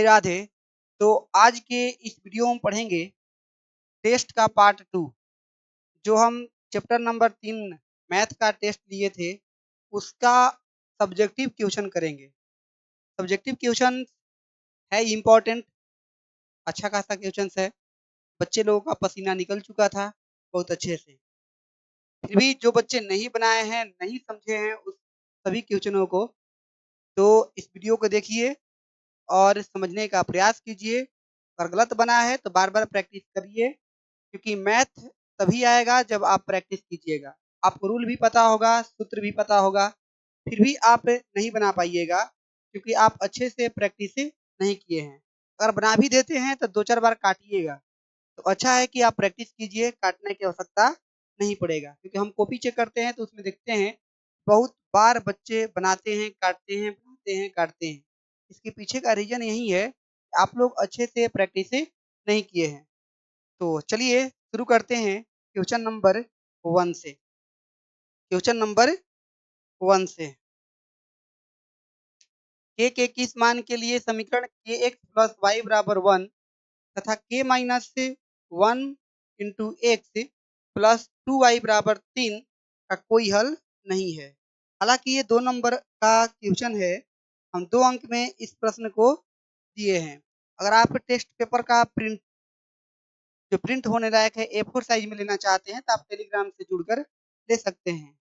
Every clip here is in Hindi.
राधे। तो आज के इस वीडियो में पढ़ेंगे टेस्ट का पार्ट 2। जो हम चैप्टर नंबर 3 मैथ का टेस्ट लिए थे, उसका सब्जेक्टिव क्वेश्चन करेंगे। सब्जेक्टिव क्वेश्चन है इम्पोर्टेंट, अच्छा खासा क्वेश्चन है। बच्चे लोगों का पसीना निकल चुका था बहुत अच्छे से। फिर भी जो बच्चे नहीं बनाए हैं, नहीं समझे हैं उस सभी क्वेश्चनों को, तो इस वीडियो को देखिए और समझने का प्रयास कीजिए। अगर गलत बना है तो बार-बार प्रैक्टिस करिए, क्योंकि मैथ तभी आएगा जब आप प्रैक्टिस कीजिएगा। आपको रूल भी पता होगा, सूत्र भी पता होगा, फिर भी आप नहीं बना पाइएगा, क्योंकि आप अच्छे से प्रैक्टिस नहीं किए हैं। अगर बना भी देते हैं तो 2-4 बार काटिएगा। तो अच्छा है कि आप प्रैक्टिस कीजिए, काटने की आवश्यकता नहीं पड़ेगा, क्योंकि हम कॉपी चेक करते हैं तो उसमें देखते हैं बहुत बार बच्चे बनाते हैं, काटते हैं, बनाते हैं, काटते हैं। इसके पीछे का रीज़न यही है, आप लोग अच्छे से प्रैक्टिस नहीं किए हैं। तो चलिए शुरू करते हैं क्वेश्चन नंबर 1 से। क्वेश्चन नंबर 1 से के किस मान के लिए समीकरण के एक्स प्लस वाई बराबर 1 तथा के minus 1 into X plus 2 Y बराबर 3 का कोई हल नहीं है। हालांकि ये 2 नंबर का क्वेश्चन है, हम 2 अंक में इस प्रश्न को दिए हैं। अगर आप टेस्ट पेपर का जो प्रिंट होने लायक है A4 साइज में लेना चाहते हैं, तो आप टेलीग्राम से जुड़कर ले सकते हैं।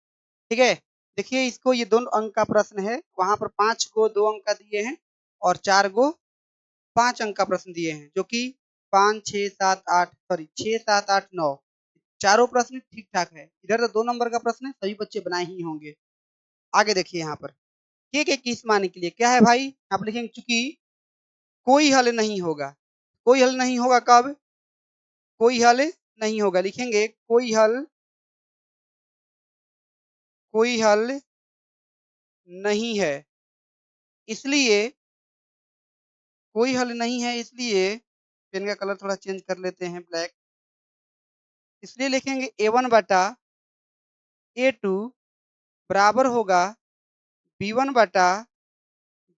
ठीक है, देखिए इसको, ये 2 अंक का प्रश्न है। वहाँ पर 5 को 2 अंक का दिए हैं और 4 को 5 अंक का प्रश्न दिए हैं, जो कि 5, 6, 7, 8 सॉरी 6, 7, 8, 9 चारों प्रश्न ठीक-ठाक है। इधर तो 2 नंबर का प्रश्न है, सभी बच्चे बनाए ही होंगे। आगे देखिए यहाँ पर के किस मान के लिए क्या है भाई? आप लिखेंगे चूँकि कोई हल नहीं होगा। कोई हल नहीं होगा कब? कोई हल नहीं होगा। लिखेंगे कोई हल नहीं है। इसलिए कोई हल नहीं है, इसलिए पेन का कलर थोड़ा चेंज कर लेते हैं, ब्लैक। इसलिए लिखेंगे A1 बटा A2 बराबर होगा B1 बटा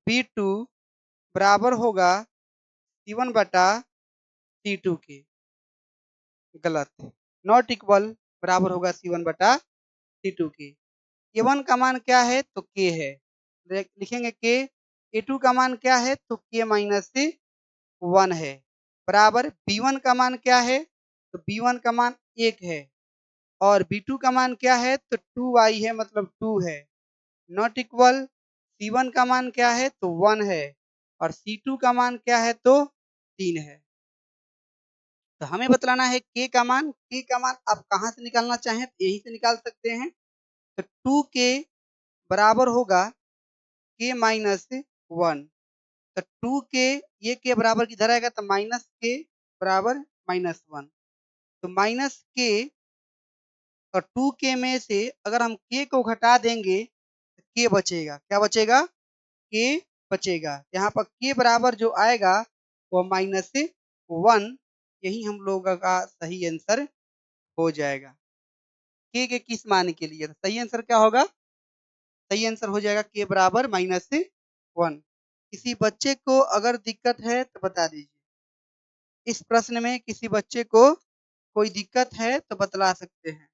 B2 बराबर होगा C1 बटा C2 के। गलत। नॉट इक्वल बराबर होगा C1 बटा C2 के। A1 का मान क्या है? तो K है। लिखेंगे K। A2 का मान क्या है? तो K माइनस 1 है। बराबर B1 का मान क्या है? तो B1 का मान 1 है। और B2 का मान क्या है? तो 2y है, मतलब 2 है। नॉट इक्वल C1 का मान क्या है? तो 1 है और C2 का मान क्या है? तो 3 है। तो हमें बतलाना है के का मान आप कहाँ से निकालना चाहें तो यहीं से निकाल सकते हैं। तो 2k बराबर होगा k माइनस 1। तो 2k, ये के बराबर किधर आएगा? तो माइनस के बराबर माइनस 1। तो माइनस के और 2k में से अगर हम k को घटा देंगे तो k बचेगा। क्या बचेगा? k बचेगा। यहाँ पर k बराबर जो आएगा वो माइनस 1। यही हम लोगों का सही आंसर हो जाएगा। के किस मान के लिए? तो सही आंसर क्या होगा? सही आंसर हो जाएगा के बराबर माइनस 1। किसी बच्चे को अगर दिक्कत है तो बता दीजिए। इस प्रश्न में किसी बच्चे को कोई दिक्कत है तो बतला सकते हैं।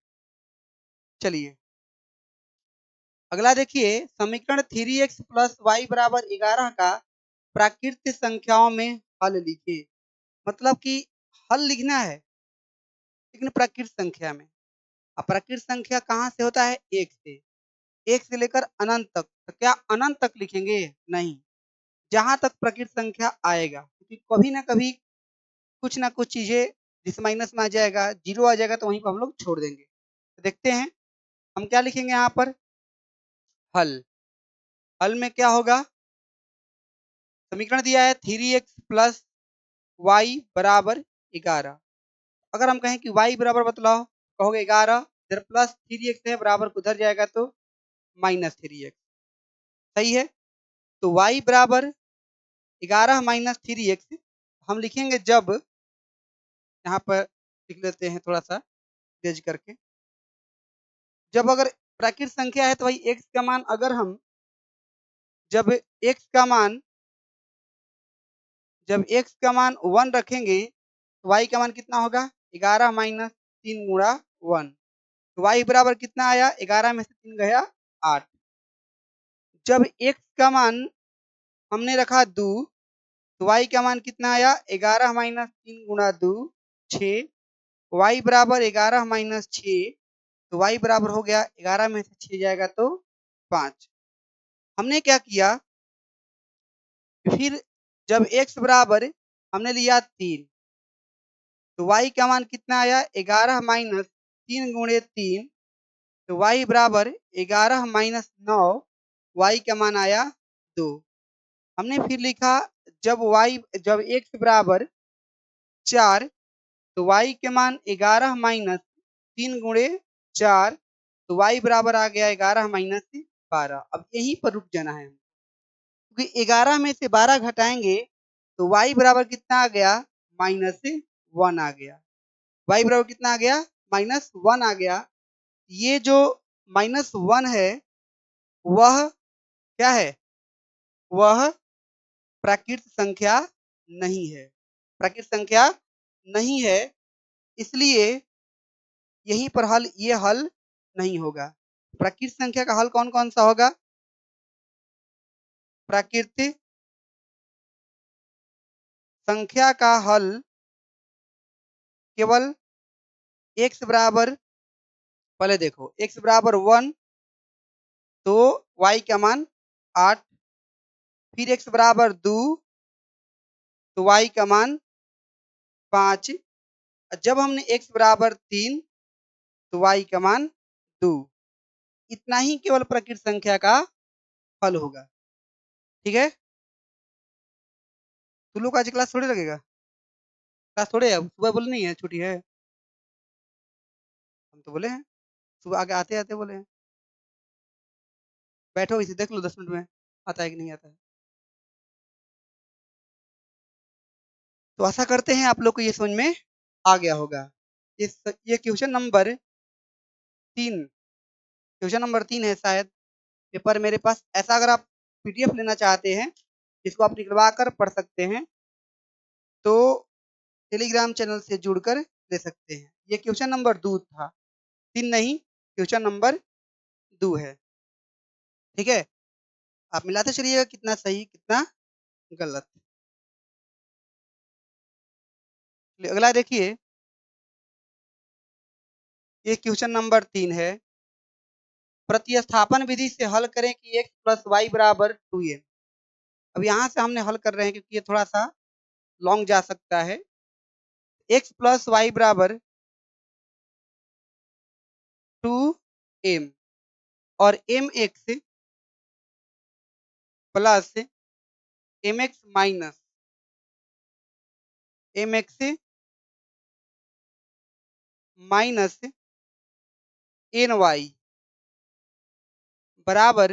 चलिए अगला देखिए, समीकरण 3x प्लस वाई बराबर 11 का प्राकृत संख्याओं में हल लिखिए। मतलब कि हल लिखना है, लेकिन प्राकृत संख्या में। अब प्राकृत संख्या कहाँ से होता है? 1 से। 1 से लेकर अनंत तक। तो क्या अनंत तक लिखेंगे? नहीं, जहाँ तक प्राकृत संख्या आएगा, क्योंकि कभी ना कभी कुछ ना कुछ चीज़ें जिस माइनस में आ जाएगा, 0 आ जाएगा, तो वहीं पर हम लोग छोड़ देंगे। तो देखते हैं हम क्या लिखेंगे यहाँ पर? हल। हल में क्या होगा? समीकरण दिया है 3x प्लस वाई बराबर 11। अगर हम कहें कि y बराबर बतलाओ, कहोगे 11, इधर प्लस 3x है, बराबर को उधर जाएगा तो माइनस 3x। सही है। तो y बराबर 11 माइनस 3x हम लिखेंगे जब, यहाँ पर लिख लेते हैं थोड़ा सा तेज करके। जब अगर प्राकृत संख्या है तो भाई x का मान अगर हम, जब x का मान जब x का मान 1 रखेंगे तो y का मान कितना होगा 11 माइनस 3 गुणा 1। तो y बराबर कितना आया 11 में से 3 गया 8। जब x का मान हमने रखा 2 तो y का मान कितना आया 11 माइनस 3 गुणा 2 6। y बराबर 11 माइनस 6 तो y बराबर हो गया 11 में से 6 जाएगा तो 5। हमने क्या किया फिर जब x बराबर हमने लिया 3 तो y का मान कितना आया 11 माइनस 3 गुणे 3 तो y बराबर 11 माइनस 9 y का मान आया 2। हमने फिर लिखा जब x बराबर 4 तो y के मान 11 माइनस 3 गुणे 4 तो y बराबर आ गया 11 माइनस 12। अब यहीं पर रुक जाना है क्योंकि 11 में से 12 घटाएंगे तो y बराबर कितना आ गया -1 आ गया। y बराबर कितना आ गया -1 आ गया। ये जो -1 है वह क्या है वह प्राकृत संख्या नहीं है। प्राकृत संख्या नहीं है इसलिए यहीं पर ये हल नहीं होगा। प्राकृत संख्या का हल कौन कौन सा होगा प्राकृतिक संख्या का हल केवल x बराबर पहले देखो x बराबर 1 तो y का मान 8 फिर x बराबर 2 तो y का मान 5 जब हमने x बराबर 3 तो y का मान 2। इतना ही केवल प्राकृत संख्या का हल होगा। ठीक है तुम लोग आज क्लास थोड़ी लगेगा क्लास थोड़े है सुबह बोले नहीं है छुट्टी है हम तो बोले हैं सुबह आगे आते आते बोले हैं बैठो इसे देख लो 10 मिनट में आता है कि नहीं आता है। तो आशा करते हैं आप लोग को ये समझ में आ गया होगा। ये क्वेश्चन नंबर 3 क्वेश्चन नंबर 3 है शायद पेपर मेरे पास। ऐसा अगर आप पीडीएफ लेना चाहते हैं जिसको आप निकलवा कर पढ़ सकते हैं तो टेलीग्राम चैनल से जुड़कर ले सकते हैं। ये क्वेश्चन नंबर 2 था 3 नहीं क्वेश्चन नंबर 2 है। ठीक है आप मिलाते चलिएगा कितना सही कितना गलत। अगला देखिए ये क्वेश्चन नंबर 3 है प्रतिस्थापन विधि से हल करें कि x प्लस वाई बराबर 2m। अब यहाँ से हमने हल कर रहे हैं क्योंकि ये थोड़ा सा लॉन्ग जा सकता है। x प्लस वाई बराबर 2m और mx plus mx minus mx minus ny बराबर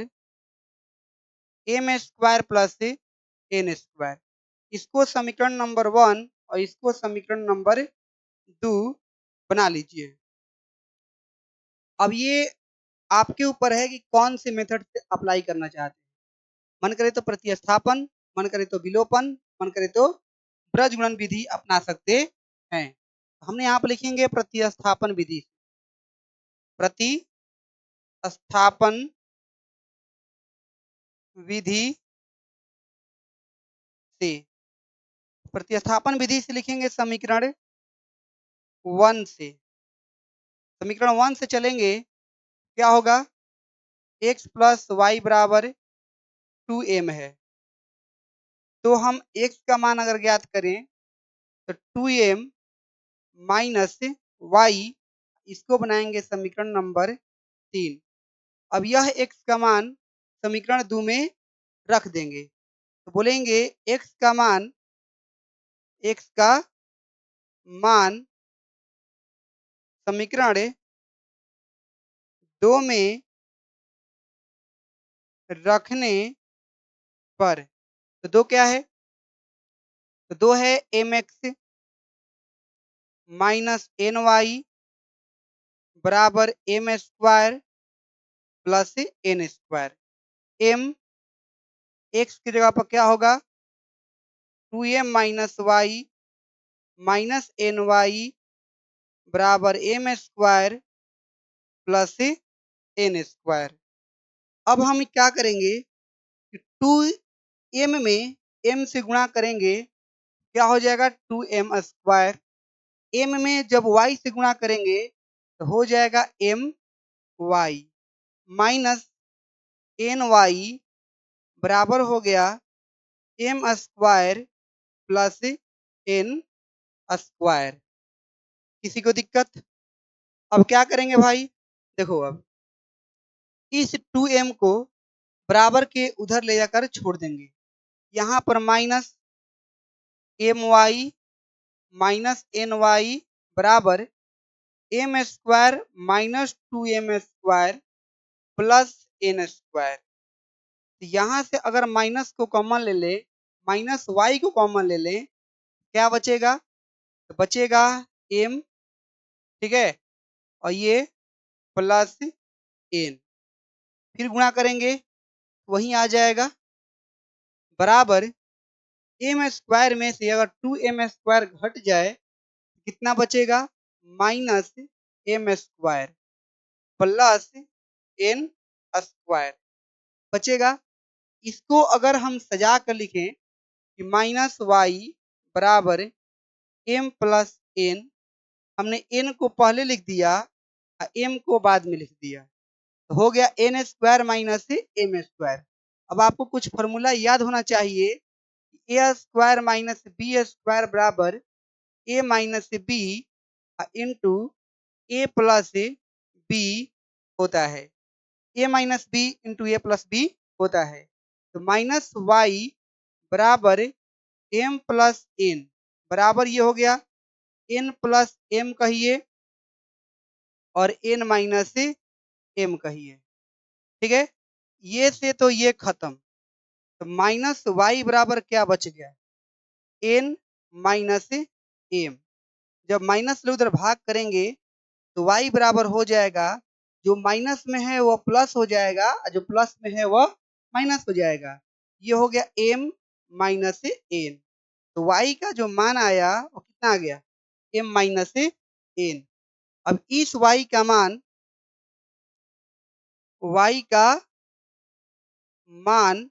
M square plus N square. इसको समीकरण नंबर 1 और इसको समीकरण नंबर 2 बना लीजिए। अब ये आपके ऊपर है कि कौन से मेथड से अप्लाई करना चाहते हैं। मन करे तो प्रतिस्थापन मन करे तो विलोपन मन करे तो ब्रजगुणन विधि अपना सकते हैं। हमने यहाँ पर लिखेंगे प्रतिस्थापन विधि। प्रतिस्थापन विधि से प्रतिस्थापन विधि से लिखेंगे समीकरण 1 से। समीकरण 1 से चलेंगे क्या होगा x प्लस वाई बराबर 2m है तो हम x का मान अगर ज्ञात करें तो 2m माइनस वाई इसको बनाएंगे समीकरण नंबर 3। अब यह x का मान समीकरण 2 में रख देंगे तो बोलेंगे x का मान समीकरण 2 में रखने पर तो 2 क्या है तो 2 है mx माइनस एन वाई बराबर M square plus N square. M x की जगह पर क्या होगा 2m minus y minus N Y बराबर M square plus N square. अब हम क्या करेंगे कि 2m में m से गुणा करेंगे, क्या हो जाएगा 2m स्क्वायर। m में जब y से गुणा करेंगे तो हो जाएगा m y minus N Y बराबर हो गया M square plus N square. किसी को दिक्कत? अब क्या करेंगे भाई, देखो अब इस 2m को बराबर के उधर ले जाकर छोड़ देंगे। यहाँ पर minus m y minus N Y बराबर M square minus 2m square plus N square. यहाँ से अगर माइनस को कॉमन ले ले, माइनस वाई को कॉमन ले लें, क्या बचेगा? तो बचेगा m, ठीक है, और ये प्लस एन, फिर गुणा करेंगे वहीं आ जाएगा बराबर एम स्क्वायर में से अगर 2m स्क्वायर घट जाए कितना बचेगा? Minus M square plus N square बचेगा। इसको अगर हम सजा कर लिखें कि माइनस वाई बराबर एम प्लस एन, हमने एन को पहले लिख दिया और एम को बाद में लिख दिया, तो हो गया N square minus M square. अब आपको कुछ फॉर्मूला याद होना चाहिए, A square minus B square बराबर A minus B into A plus B होता है। A minus B into A plus B होता है। तो माइनस वाई बराबर एम प्लस एन बराबर ये हो गया एन प्लस एम कहिए और एन माइनस एम कहिए, ठीक है। ये से तो ये खत्म, तो माइनस वाई बराबर क्या बच गया? N minus M. जब माइनस ले उधर भाग करेंगे तो y बराबर हो जाएगा, जो माइनस में है वो प्लस हो जाएगा और जो प्लस में है वो माइनस हो जाएगा। ये हो गया m माइनस एन। तो y का जो मान आया वो कितना आ गया? m minus N. अब इस y का मान, y का मान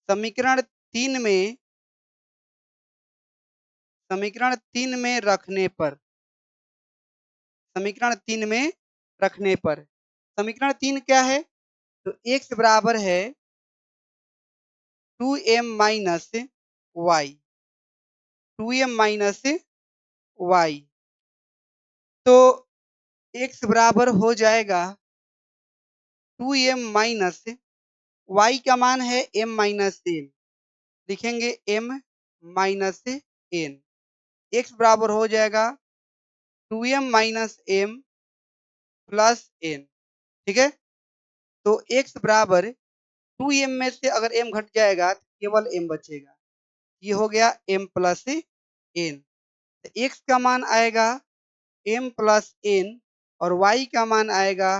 समीकरण 3 में, समीकरण 3 में रखने पर, समीकरण 3 में रखने पर, समीकरण 3 क्या है? तो x बराबर है 2m minus Y, 2m minus Y, तो x बराबर हो जाएगा 2m माइनस वाई का मान है m माइनस एन, लिखेंगे m माइनस एन। x बराबर हो जाएगा 2m minus M plus N, ठीक है। तो x बराबर 2m में से अगर m घट जाएगा तो केवल m बचेगा, ये हो गया m प्लस एन। तो x का मान आएगा m प्लस एन और y का मान आएगा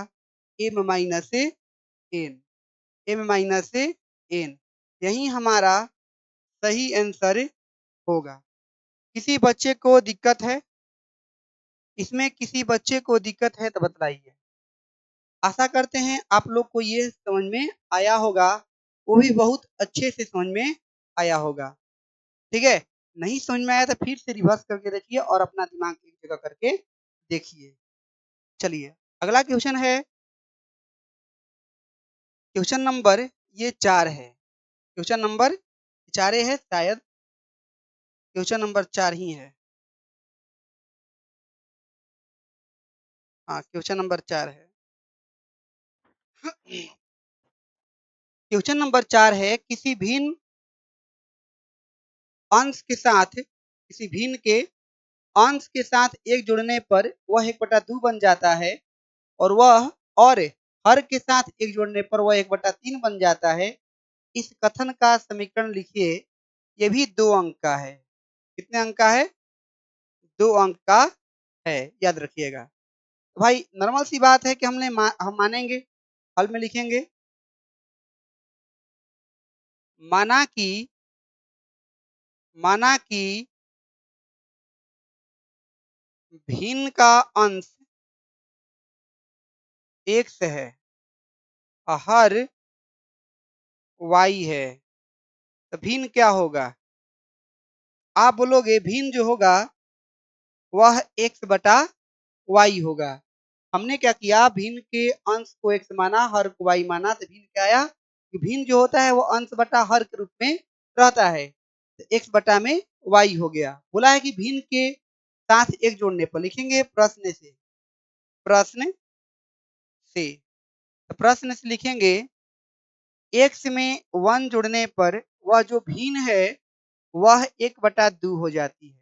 m minus N, m minus N. यही हमारा सही आंसर होगा। किसी बच्चे को दिक्कत है? इसमें किसी बच्चे को दिक्कत है तो बतलाइए। आशा करते हैं आप लोग को ये समझ में आया होगा, वो भी बहुत अच्छे से समझ में आया होगा, ठीक है। नहीं समझ में आया तो फिर से रिवर्स करके देखिए और अपना दिमाग एक जगह करके देखिए। चलिए अगला क्वेश्चन है, क्वेश्चन नंबर ये 4 है, क्वेश्चन नंबर 4 है, शायद क्वेश्चन नंबर 4 ही है। हाँ क्वेश्चन नंबर 4 है। क्वेश्चन नंबर 4 है, किसी भिन्न अंश के साथ, किसी भिन्न के अंश के साथ एक जोड़ने पर वह 1/2 बन जाता है और वह और हर के साथ एक जोड़ने पर वह 1/3 बन जाता है। इस कथन का समीकरण लिखिए। ये भी 2 अंक का है। कितने अंक का है? 2 अंक का है, याद रखिएगा। भाई नॉर्मल सी बात है कि हम मानेंगे, हल में लिखेंगे। माना कि माना कि भिन्न का अंश x है और हर y है, तो भिन्न क्या होगा? आप बोलोगे भिन्न जो होगा वह x बटा y होगा। हमने क्या किया, भिन्न के अंश को x माना, हर को y माना, तो भिन्न क्या आया कि भिन्न जो होता है वो अंश बटा हर के रूप में रहता है, तो x बटा में y हो गया। बोला है कि भिन्न के साथ एक जोड़ने पर लिखेंगे प्रश्न से, प्रश्न से, तो प्रश्न से लिखेंगे x में 1 जोड़ने पर वह जो भिन्न है वह 1/2 हो जाती है।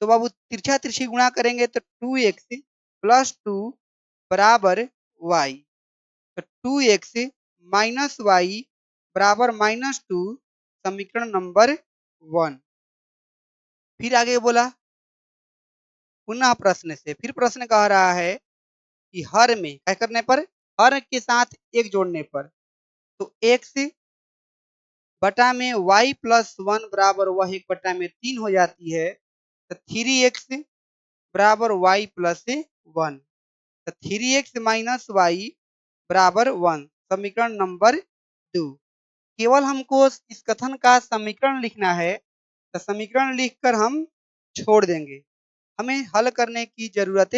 तो बाबू तिरछा तिरछी गुणा करेंगे तो 2x प्लस 2 बराबर y, तो 2x माइनस y बराबर -2, समीकरण नंबर 1। फिर आगे बोला पुनः प्रश्न से, फिर प्रश्न कह रहा है कि हर में क्या करने पर, हर के साथ एक जोड़ने पर, तो x बटा में y प्लस 1 बराबर वह 1/3 हो जाती है, तो 3x बराबर y प्लस 1, तो 3x माइनस y बराबर 1, समीकरण नंबर 2। केवल हमको इस कथन का समीकरण लिखना है, तो समीकरण लिखकर हम छोड़ देंगे, हमें हल करने की जरूरत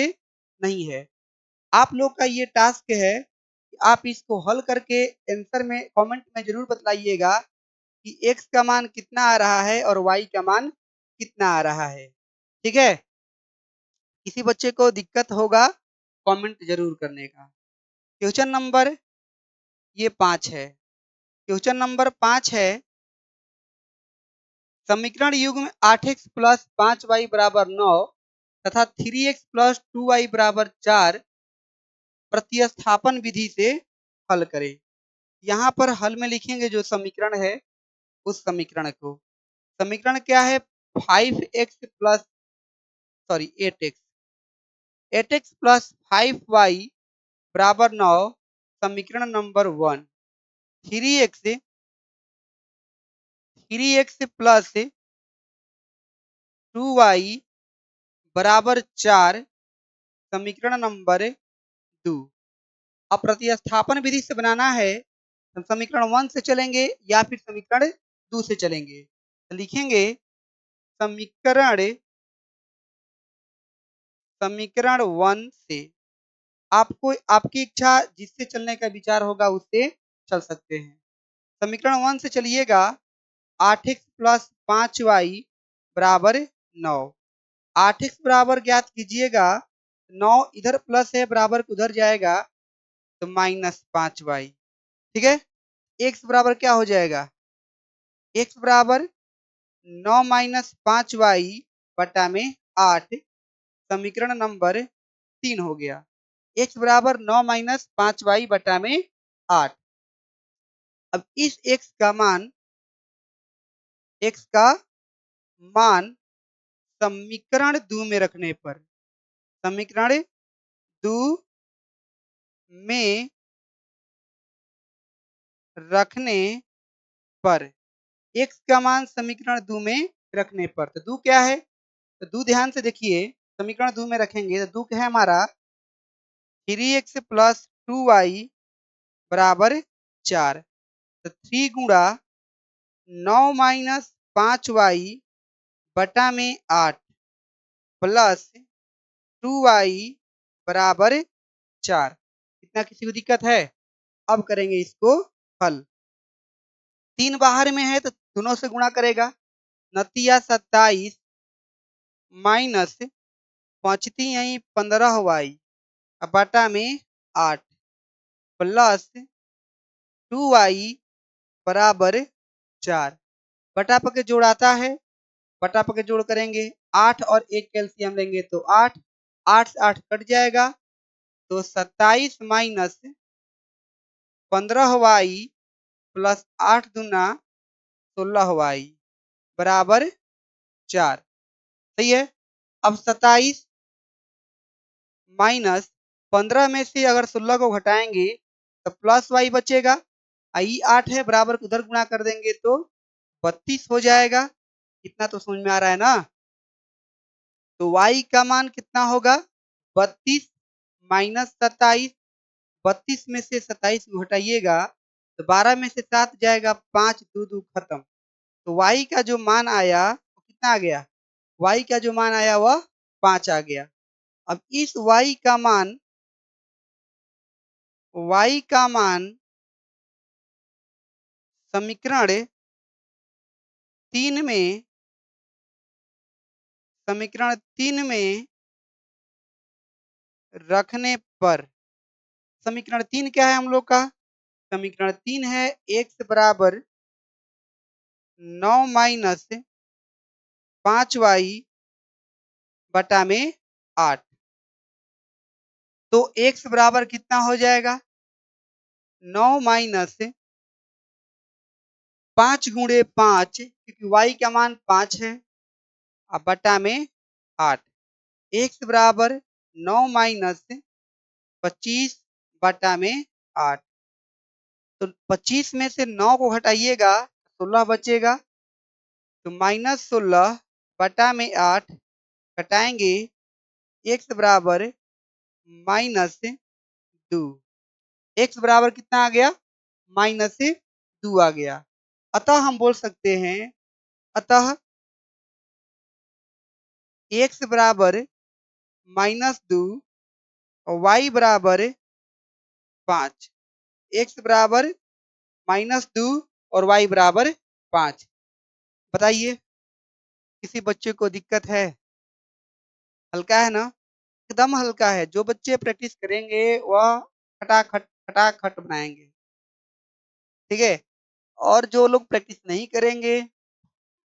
नहीं है। आप लोग का ये टास्क है कि आप इसको हल करके आंसर में कमेंट में जरूर बतलाइएगा कि x का मान कितना आ रहा है और y का मान कितना आ रहा है। ठीक है, किसी बच्चे को दिक्कत होगा कमेंट जरूर करने का। क्वेश्चन नंबर ये 5 है। क्वेश्चन नंबर 5 है, समीकरण युग्म 8x प्लस 5y बराबर 9 तथा 3x प्लस 2y बराबर 4 प्रतिस्थापन विधि से हल करें। यहाँ पर हल में लिखेंगे जो समीकरण है उस समीकरण को। समीकरण क्या है, 5x plus sorry 8x plus 5y बराबर 9, समीकरण नंबर 1। 3x प्लस 2y बराबर 4, समीकरण नंबर 2। अब प्रतिस्थापन विधि से बनाना है, हम समीकरण 1 से चलेंगे या फिर समीकरण 2 से चलेंगे, तो लिखेंगे समीकरण समीकरण 1 से। आपको आपकी इच्छा जिससे चलने का विचार होगा उससे चल सकते हैं। समीकरण 1 से चलिएगा, 8x प्लस 5y बराबर 9। 8x बराबर ज्ञात कीजिएगा, 9 इधर प्लस है बराबर उधर जाएगा तो -5y। ठीक है, x बराबर क्या हो जाएगा, x बराबर 9 माइनस 5y बटा में 8, समीकरण नंबर 3 हो गया। x बराबर 9 माइनस 5y बटा में 8। अब इस x का मान समीकरण 2 में रखने पर, समीकरण 2 में रखने पर, x का मान समीकरण 2 में रखने पर, तो 2 क्या है, तो 2 ध्यान से देखिए, समीकरण 2 में रखेंगे तो 2 क्या है हमारा 3x प्लस 2y बराबर 4, तो 3 गुणा 9 माइनस 5y बटा में 8 प्लस 2y बराबर 4। इतना किसी को दिक्कत है? अब करेंगे इसको हल। 3 बाहर में है तो दोनों से गुणा करेगा, 29 माइनस पहुंचती यही 15y बटा में 8 प्लस 2y बराबर 4। बटा पके जोड़ आता है, बटा पके जोड़ करेंगे, 8 और 1 कैल्सियम लेंगे तो 8, 8 से 8 कट जाएगा, तो 27 माइनस 15y प्लस 8 दूना 16y बराबर 4। सही है। अब 27 माइनस 15 में से अगर 16 को घटाएंगे तो प्लस y बचेगा, आई 8 है बराबर उधर गुणा कर देंगे तो 32 हो जाएगा, इतना तो समझ में आ रहा है ना। तो y का मान कितना होगा 32 माइनस 27। 32 में से 27 घटाइएगा तो 12 में से 7 जाएगा 5, 2 2 खत्म। तो y का जो मान आया वो कितना आ गया, y का जो मान आया वह 5 आ गया। अब इस y का मान समीकरण 3 में रखने पर, समीकरण 3 क्या है हम लोग का, समीकरण 3 है x बराबर 9 माइनस 5y बटा में 8। तो x बराबर कितना हो जाएगा 9 माइनस 5 गुणे 5, क्योंकि y का मान 5 है, अब बटा में 8। x बराबर 9 माइनस 25 बटा में 8। तो 25 में से 9 को घटाइएगा 16 बचेगा। तो -16 बटा में 8 घटाएंगे, x बराबर -2। x बराबर कितना आ गया -2 आ गया। अतः हम बोल सकते हैं, अतः x बराबर -2 और y बराबर 5। x बराबर -2 और y बराबर 5। बताइए किसी बच्चे को दिक्कत है? हल्का है ना? एकदम हल्का है। जो बच्चे प्रैक्टिस करेंगे वह खटाखट खटाखट बनाएंगे, ठीक है। और जो लोग प्रैक्टिस नहीं करेंगे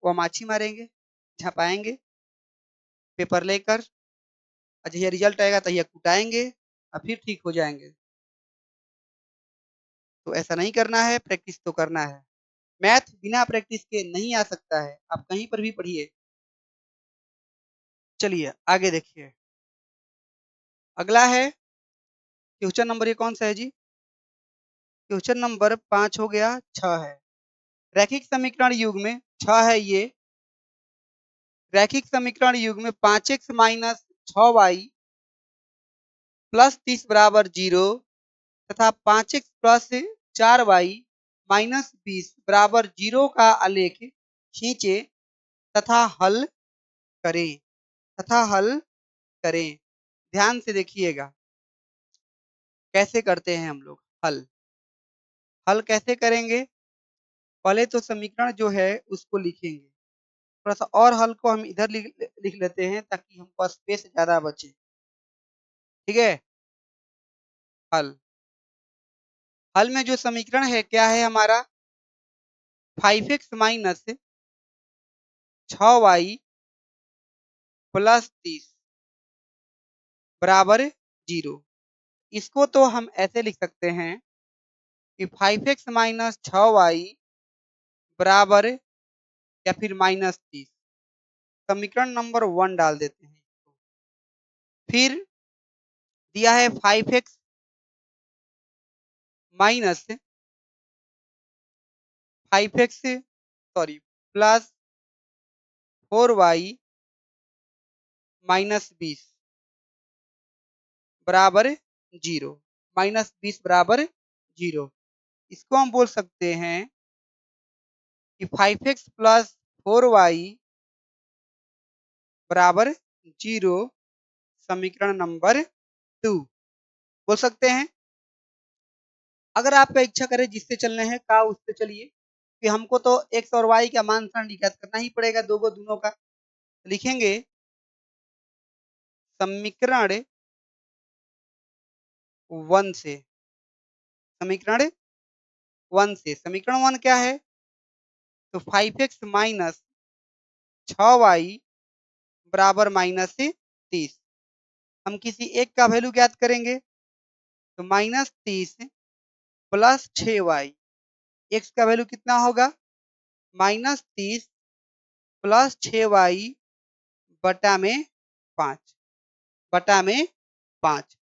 वह माछी मारेंगे, छपाएंगे पेपर लेकर, और जहिया रिजल्ट आएगा तहिया कुटाएंगे और फिर ठीक हो जाएंगे। तो ऐसा नहीं करना है, प्रैक्टिस तो करना है। मैथ बिना प्रैक्टिस के नहीं आ सकता है, आप कहीं पर भी पढ़िए। चलिए आगे देखिए, अगला है क्वेश्चन नंबर, ये कौन सा है जी? क्वेश्चन नंबर 5 हो गया, 6 है। रैखिक समीकरण युग में 6 है ये। रैखिक समीकरण युग में 5x माइनस 6y प्लस 30 बराबर 0 तथा 5x प्लस 4y माइनस 20 बराबर 0 का आलेख खींचे तथा हल करें, तथा हल करें। ध्यान से देखिएगा कैसे करते हैं हम लोग हल। हल कैसे करेंगे, पहले तो समीकरण जो है उसको लिखेंगे। थोड़ा सा और हल को हम इधर लिख लेते हैं ताकि हमको स्पेस ज्यादा बचे, ठीक है। हल, हल में जो समीकरण है क्या है हमारा 5x माइनस 6y प्लस 30 बराबर 0। इसको तो हम ऐसे लिख सकते हैं कि 5x माइनस 6y बराबर या फिर -30। समीकरण नंबर 1 डाल देते हैं। फिर दिया है 5x minus 5x sorry plus 4y minus 20 बराबर 0। -20 बराबर 0। इसको हम बोल सकते हैं कि 5x प्लस 4y बराबर 0 समीकरण नंबर 2 बोल सकते हैं। अगर आपका इच्छा करे जिससे चलने हैं का उससे चलिए, कि हमको तो x और y का मान ज्ञात करना ही पड़ेगा, दोनों का। लिखेंगे समीकरण 1 से, समीकरण 1 से। समीकरण 1 क्या है, तो 5x माइनस 6y बराबर -30। हम किसी एक का वैल्यू ज्ञात करेंगे, तो -30 प्लस 6y। x का वैल्यू कितना होगा -30 प्लस 6y बटा में 5, बटा में 5।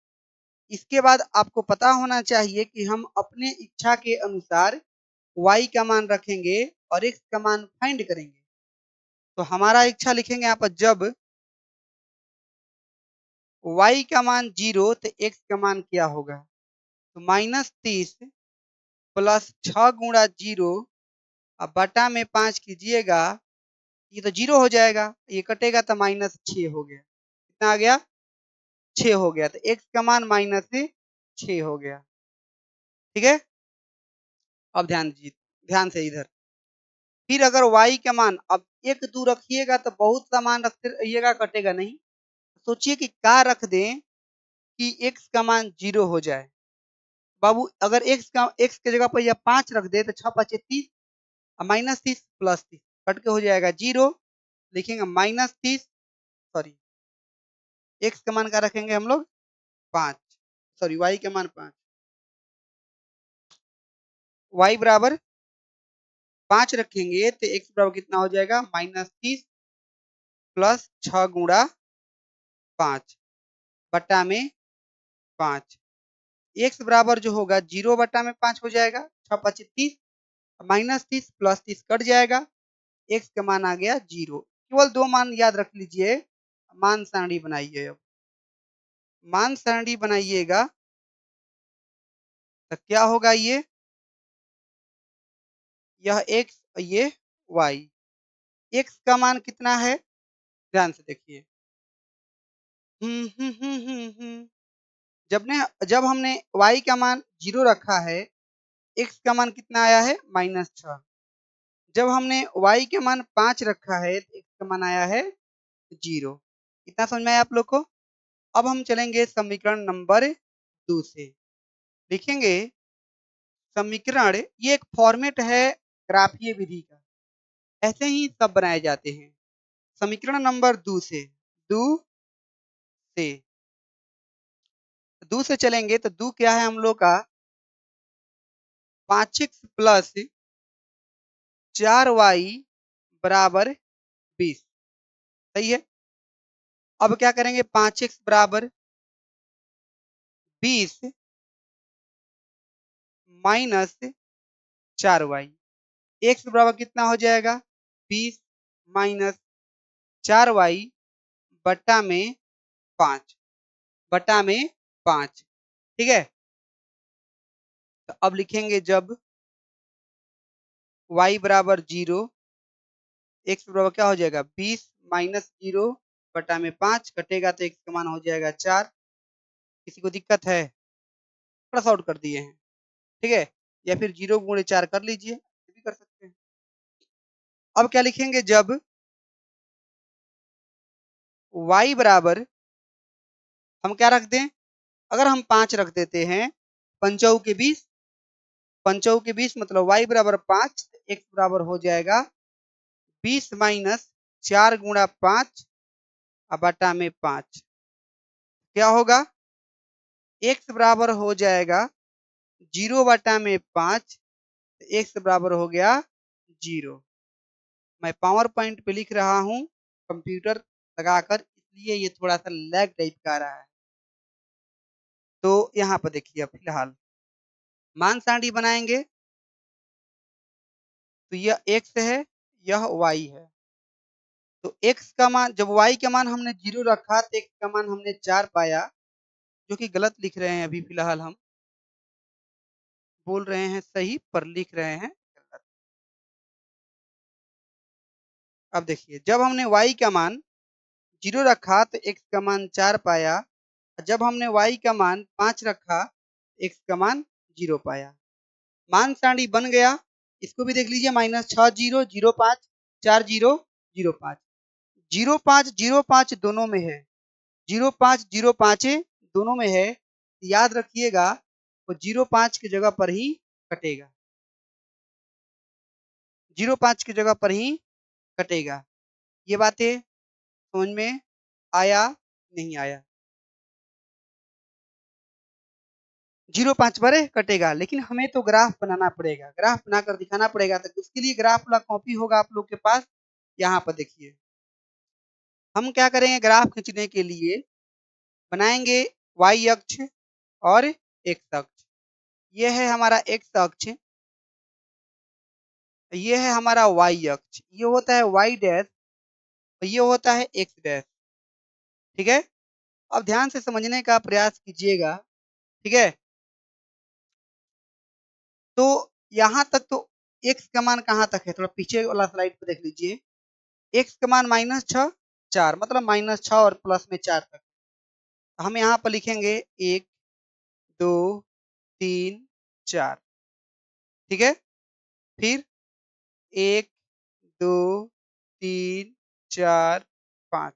इसके बाद आपको पता होना चाहिए कि हम अपने इच्छा के अनुसार y का मान रखेंगे और x का मान फाइंड करेंगे। तो हमारा इच्छा लिखेंगे यहाँ पर जब y का मान 0 तो x का मान क्या होगा? तो -30 प्लस 6 गुणा 0 अब बटा में 5 कीजिएगा, ये तो 0 हो जाएगा, ये कटेगा तो -6 हो गया। कितना आ गया? 6 हो गया। तो x का मान -6 हो गया। ठीक है, अब ध्यान दीजिए, ध्यान से इधर। फिर अगर y का मान अब 1 2 रखिएगा तो बहुत सा मान रखते रहिएगा, कटेगा नहीं। सोचिए कि क्या रख दें कि x का मान 0 हो जाए। बाबू अगर x के जगह पर या 5 रख दे तो 6 5 30 और -30 प्लस 30 कट के हो जाएगा 0। लिखेंगे -30, सॉरी x का मान क्या रखेंगे हम लोग? 5, सॉरी y का मान 5, y बराबर 5 रखेंगे तो x बराबर कितना हो जाएगा? -30 प्लस 6 गुणा 5 बटा में 5। x बराबर जो होगा 0 बटा में 5 हो जाएगा, 6 5 30 -30 प्लस 30 कट जाएगा, x का मान आ गया 0। केवल 2 मान याद रख लीजिए। मान सारणी बनाइए। अब मान सारणी बनाइएगा तो क्या होगा? यह x, ये y। x का मान कितना है? ध्यान से देखिए। जब हमने y का मान 0 रखा है, x का मान कितना आया है? -6। जब हमने y का मान 5 रखा है तो x का मान आया है 0। इतना समझ में आया आप लोग को? अब हम चलेंगे समीकरण नंबर 2 से। लिखेंगे समीकरण, ये एक फॉर्मेट है ग्राफीय विधि का, ऐसे ही सब बनाए जाते हैं। समीकरण नंबर 2 से, 2 से 2 से चलेंगे तो 2 क्या है हम लोग का? 5x प्लस 4y बराबर 20। सही है। अब क्या करेंगे? 5x बराबर 20 माइनस 4y। x बराबर कितना हो जाएगा? 20 माइनस 4y बटा में 5, बटा में 5। ठीक है, तो अब लिखेंगे जब y बराबर 0, x बराबर क्या हो जाएगा? 20 माइनस 0 बटा में 5 कटेगा तो x का मान हो जाएगा 4। किसी को दिक्कत है? थोड़ा सा आउट कर दिए हैं। ठीक है, या फिर 0 गुणे 4 कर लीजिए, ये भी कर सकते हैं। अब क्या लिखेंगे? जब y बराबर, हम क्या रख दें? अगर हम 5 रख देते हैं, पंचौ के 20, पंचौ के 20 मतलब y बराबर 5, x बराबर हो जाएगा 20 माइनस 4 गुणा 5 बटा में 5। क्या होगा? x बराबर हो जाएगा 0 बटा में 5, x बराबर हो गया 0। मैं पावर पॉइंट पे लिख रहा हूँ कंप्यूटर लगाकर, इसलिए ये थोड़ा सा लैग टाइप का आ रहा है। तो यहाँ पर देखिए, फिलहाल मान सारणी बनाएंगे तो यह x है, यह y है। तो x का मान, जब y का मान हमने 0 रखा तो x का मान हमने 4 पाया, जो कि गलत लिख रहे हैं। अभी फिलहाल हम बोल रहे हैं सही पर लिख रहे हैं गलत। अब देखिए, जब हमने y का मान 0 रखा तो x का मान 4 पाया, जब हमने y का मान 5 रखा x का मान 0 पाया। मान सारणी बन गया। इसको भी देख लीजिए, -6 0 0 5 4 0 0 5 0 5 0 5 दोनों में है, 0 5 0 5 दोनों में है। याद रखिएगा वो 0 5 की जगह पर ही कटेगा, 0 5 की जगह पर ही कटेगा। ये बातें समझ में आया? नहीं आया? 0 5 पर कटेगा, लेकिन हमें तो ग्राफ बनाना पड़ेगा, ग्राफ बनाकर दिखाना पड़ेगा। तो उसके लिए ग्राफ वाला कॉपी होगा आप लोग के पास। यहाँ पर देखिए, हम क्या करेंगे? ग्राफ खींचने के लिए बनाएंगे y अक्ष और x अक्ष। ये है हमारा x अक्ष, ये है हमारा y अक्ष। ये होता है y डैश, और ये होता है एक्स डैश। ठीक है, अब ध्यान से समझने का प्रयास कीजिएगा। ठीक है, तो यहाँ तक तो एक्स का मान कहाँ तक है, थोड़ा पीछे वाला स्लाइड पे देख लीजिए। एक्स का मान -6, 4, मतलब -6 और प्लस में 4 तक। हम यहाँ पर लिखेंगे 1, 2, 3, 4। ठीक है, फिर 1, 2, 3, 4, 5।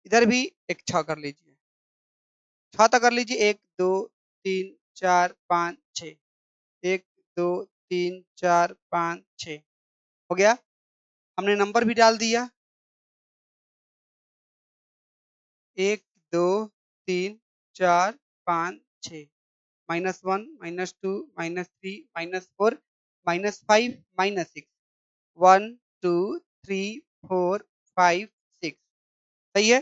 इधर भी एक 6 कर लीजिए, 6 तक कर लीजिए। 1, 2, 3, 4, 5, 6। 1, 2, 3, 4, 5, 6 हो गया। हमने नंबर भी डाल दिया। 1, 2, 3, 4, 5, 6। -1, -2, -3, -4, -5, -6। 1, 2, 3, 4, 5, 6। सही है,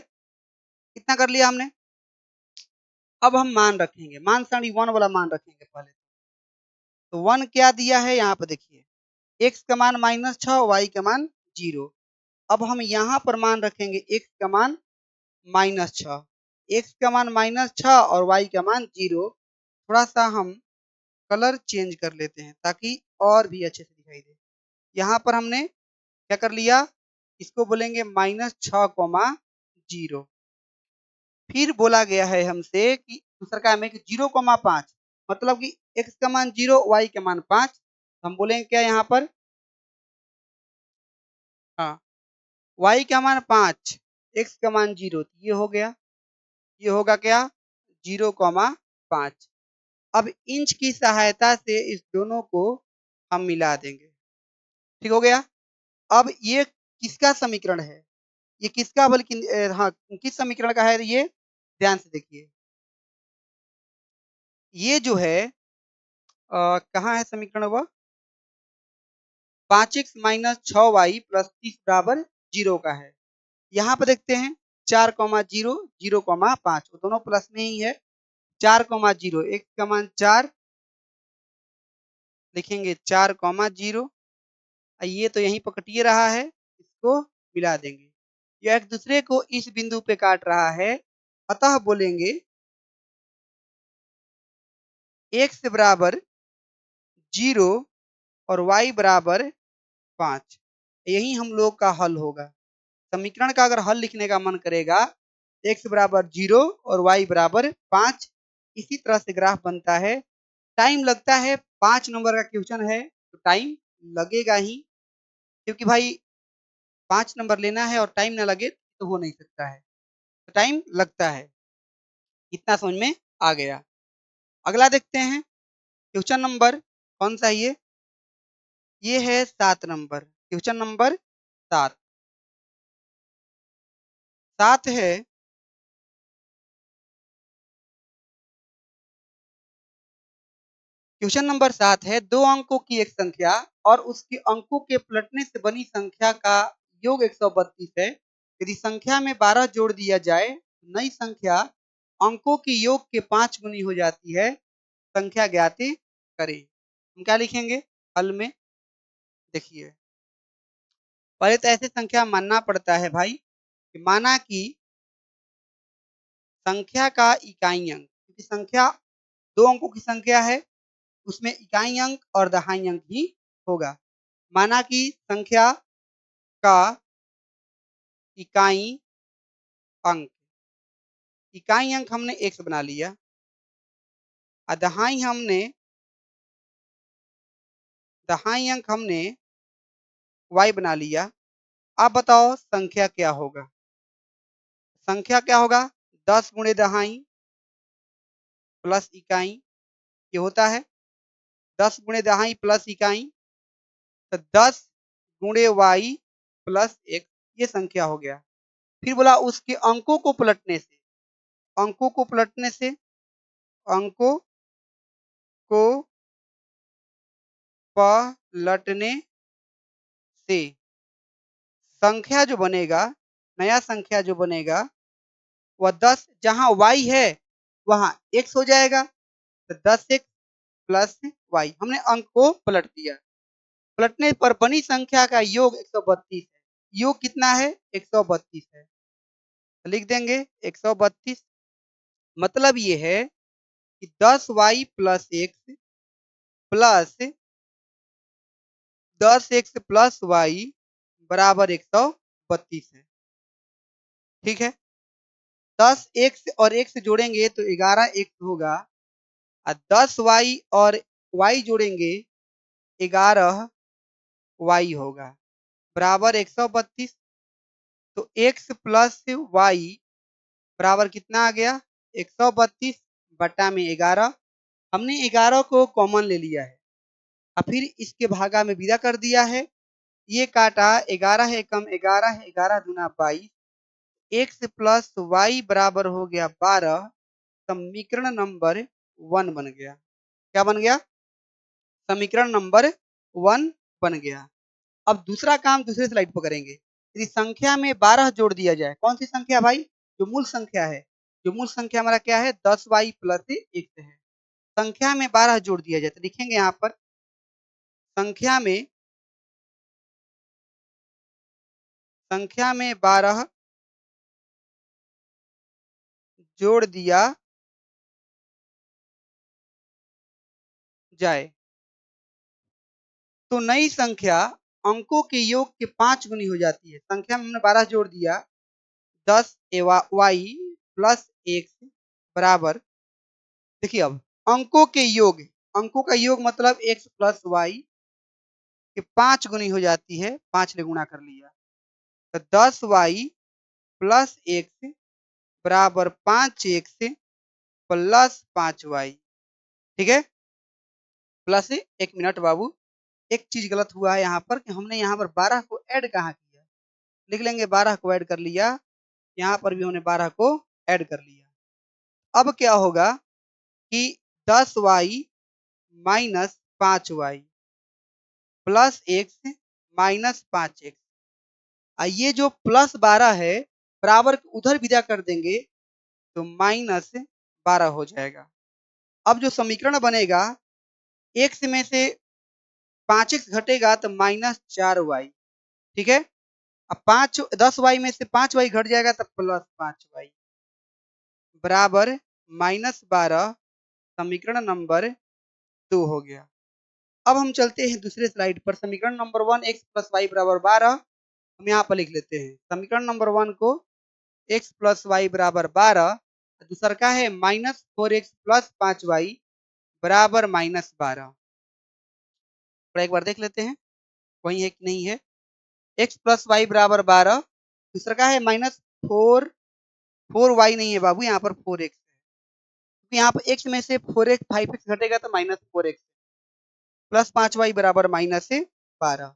कितना कर लिया हमने। अब हम मान रखेंगे, मान सारणी 1 वाला मान रखेंगे पहले। तो 1 क्या दिया है यहाँ पे देखिए, x का मान -6, y का मान 0। अब हम यहाँ पर मान रखेंगे x का मान -6, x का मान -6 और y का मान 0। थोड़ा सा हम कलर चेंज कर लेते हैं ताकि और भी अच्छे से दिखाई दे। यहाँ पर हमने क्या कर लिया, इसको बोलेंगे -6, 0। फिर बोला गया है हमसे कि दूसरा काम है कि 0,5, मतलब कि x का मान 0, y का मान 5। हम बोलेंगे क्या यहाँ पर, हाँ, y का मान 5, x का मान 0। ये हो गया, ये होगा क्या, 0,5। अब इंच की सहायता से इस दोनों को हम मिला देंगे। ठीक हो गया। अब ये किसका समीकरण है, ये किसका, बल्कि हाँ, किस समीकरण का है ये, ध्यान से देखिए। ये जो है कहाँ है समीकरण, वह 5x - 6y + 30 बराबर 0 का है। यहाँ पे देखते हैं 4,0, 0,5, वो दोनों प्लस में ही है। 4,0, x का मान 4 लिखेंगे, 4,0। ये तो यहीं पकटिए रहा है, इसको मिला देंगे। यह एक दूसरे को इस बिंदु पे काट रहा है, अतः बोलेंगे x बराबर 0 और y बराबर 5। यही हम लोग का हल होगा। समीकरण का अगर हल लिखने का मन करेगा, x बराबर 0 और y बराबर 5, इसी तरह से ग्राफ बनता है। टाइम लगता है, 5 नंबर का क्वेश्चन है तो टाइम लगेगा ही, क्योंकि भाई 5 नंबर लेना है और टाइम ना लगे तो हो नहीं सकता है, तो टाइम लगता है। इतना समझ में आ गया। अगला देखते हैं, क्वेश्चन नंबर कौन सा है ये है 7 नंबर। क्वेश्चन नंबर 7, 7 है, क्वेश्चन नंबर 7 है, 2 अंकों की एक संख्या और उसके अंकों के पलटने से बनी संख्या का योग 132 है। यदि संख्या में 12 जोड़ दिया जाए, नई संख्या अंकों के योग के 5 गुनी हो जाती है। संख्या ज्ञात करें। हम क्या लिखेंगे हल में, देखिए। पहले तो ऐसे संख्या मानना पड़ता है भाई, कि माना कि संख्या का इकाई अंक, क्योंकि संख्या 2 अंकों की संख्या है, उसमें इकाई अंक और दहाई अंक ही होगा। माना कि संख्या का इकाई अंक, इकाई अंक हमने x बना लिया, दहाई अंक हमने y बना लिया। अब बताओ संख्या क्या होगा, संख्या क्या होगा, 10 गुणे दहाई प्लस इकाई, ये होता है 10 गुणे दहाई प्लस इकाई, तो 10 गुणे y प्लस x, ये संख्या हो गया। फिर बोला उसके अंकों को पलटने से, अंकों को पलटने से, अंकों को पलटने से संख्या जो बनेगा, नया संख्या जो बनेगा, वह 10, जहां y है वहां x हो जाएगा, तो 10x प्लस y। हमने अंक को पलट दिया, पलटने पर बनी संख्या का योग 132 है। योग कितना है 132 है, तो लिख देंगे 132। मतलब ये है कि 10y plus X plus 10x plus Y बराबर 132 है। ठीक है, 10x और x जोड़ेंगे तो 11x होगा, और 10y और y जोड़ेंगे 11y होगा, बराबर 132। तो x प्लस वाई बराबर कितना आ गया 132 बटा में 11। हमने 11 को कॉमन ले लिया है और फिर इसके भागा में विदा कर दिया है। ये काटा 11 है कम 11 है, 11 दूना 22, एक्स प्लस वाई बराबर हो गया 12। समीकरण नंबर 1 बन गया। क्या बन गया? समीकरण नंबर 1 बन गया। अब दूसरा काम दूसरे स्लाइड पर करेंगे। यदि संख्या में 12 जोड़ दिया जाए, कौन सी संख्या भाई? जो मूल संख्या है। जो मूल संख्या हमारा क्या है 10y प्लस एक्स है। संख्या में 12 जोड़ दिया जाए तो लिखेंगे यहाँ पर संख्या में 12 जोड़ दिया जाए तो नई संख्या अंकों के योग के 5 गुनी हो जाती है। संख्या में हमने 12 जोड़ दिया, 10 वाई प्लस एक्स बराबर, देखिए अब अंकों के योग, अंकों का योग मतलब एक्स प्लस वाई के 5 गुनी हो जाती है, 5 ने गुणा कर लिया तो 10y प्लस एक्स बराबर 5x प्लस 5y। ठीक है, प्लस 1 मिनट बाबू, एक चीज गलत हुआ है यहाँ पर कि हमने यहाँ पर 12 को ऐड कहाँ किया। लिख लेंगे 12 को ऐड कर लिया, यहाँ पर भी हमने 12 को ऐड कर लिया। अब क्या होगा कि 10y minus 5y plus x minus 5x, ये जो प्लस 12 है बराबर उधर विदा कर देंगे तो माइनस 12 हो जाएगा। अब जो समीकरण बनेगा, एक्स में से 5x घटेगा तो माइनस 4y। ठीक है, अब 10y में से 5y घट जाएगा तो प्लस 5y बराबर माइनस 12। समीकरण नंबर 2 हो गया। अब हम चलते हैं दूसरे स्लाइड पर। समीकरण नंबर 1 एक्स प्लस वाई बराबर 12 हम यहाँ पर लिख लेते हैं। समीकरण नंबर 1 को एक्स प्लस वाई बराबर 12, दूसरा का है माइनस 4x प्लस 5y बराबर माइनस 12। एक बार देख लेते हैं वही है कि नहीं है। एक्स प्लस वाई बराबर 12, दूसरा का है माइनस 4y नहीं है बाबू, यहाँ पर 4x है, क्योंकि यहाँ पर x में से 4x 5x घटेगा तो माइनस 4x प्लस 5y बराबर माइनस 12।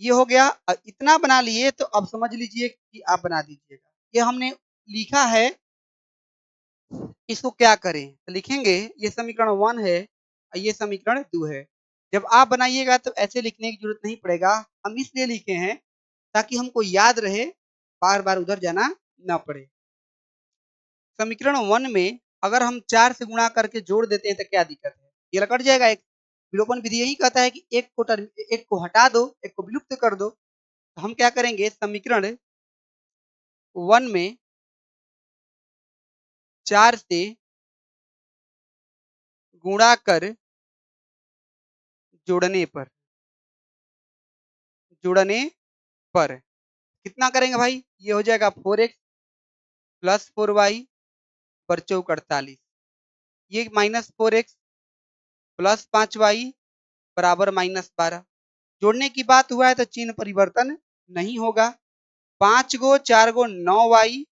ये हो गया। इतना बना लिए तो अब समझ लीजिए कि आप बना दीजिएगा। ये हमने लिखा है, इसको क्या करें तो लिखेंगे ये समीकरण 1 है और ये समीकरण 2 है। जब आप बनाइएगा तो ऐसे लिखने की जरूरत नहीं पड़ेगा, हम इसलिए लिखे हैं ताकि हमको याद रहे, बार बार उधर जाना ना पड़े। समीकरण 1 में अगर हम 4 से गुणा करके जोड़ देते हैं तो क्या दिक्कत है? ये कट जाएगा। एक विलोपन विधि यही कहता है कि एक को हटा दो, एक को विलुप्त कर दो। तो हम क्या करेंगे, समीकरण 1 में 4 से गुणा कर जोड़ने पर कितना करेंगे भाई? ये हो जाएगा 4x प्लस 4y पर चौक 48, ये माइनस 4x प्लस 5y बराबर माइनस 12। जोड़ने की बात हुआ है तो चिन्ह परिवर्तन नहीं होगा। 5 गो 4 गो 9y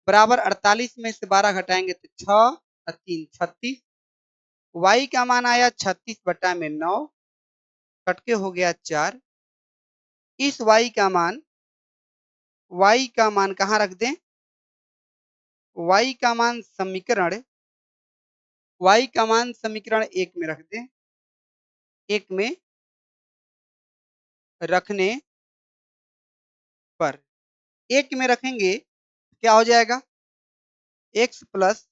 बराबर 48 में से 12 घटाएंगे तो 6 और 3 36। y का मान आया 36 बटा में 9, कट के हो गया 4। इस y का मान कहाँ रख दें? y का मान समीकरण 1 में रख दें। 1 में रखने पर 1 में रखेंगे क्या हो जाएगा? x प्लस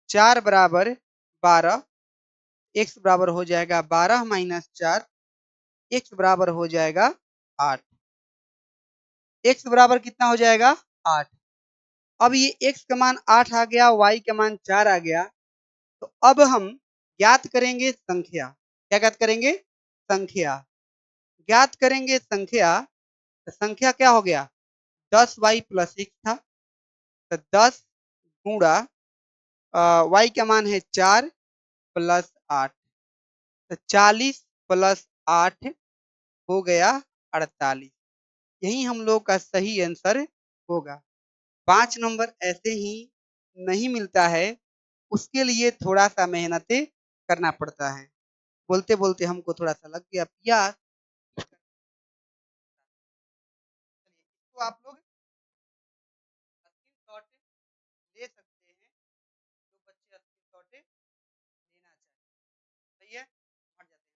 4 बराबर 12, x बराबर हो जाएगा 12 माइनस 4, x बराबर हो जाएगा 8। x बराबर कितना हो जाएगा 8। अब ये x का मान 8 आ गया, y का मान 4 आ गया। तो अब हम ज्ञात करेंगे संख्या। क्या ज्ञात करेंगे? संख्या। ज्ञात करेंगे संख्या। तो संख्या क्या हो गया? 10y प्लस 6 था। तो 10 गुणा y का मान है 4 प्लस 8। तो 40 प्लस 8 हो गया 48। यही हम लोग का सही आंसर होगा। 5 नंबर ऐसे ही नहीं मिलता है, उसके लिए थोड़ा सा मेहनत करना पड़ता है। बोलते बोलते हमको थोड़ा सा लग गया प्यास। तो आप लोग स्क्रीनशॉट ले सकते हैं, जो बच्चे स्क्रीनशॉट लेना चाहें। सही है, हट जाते हैं।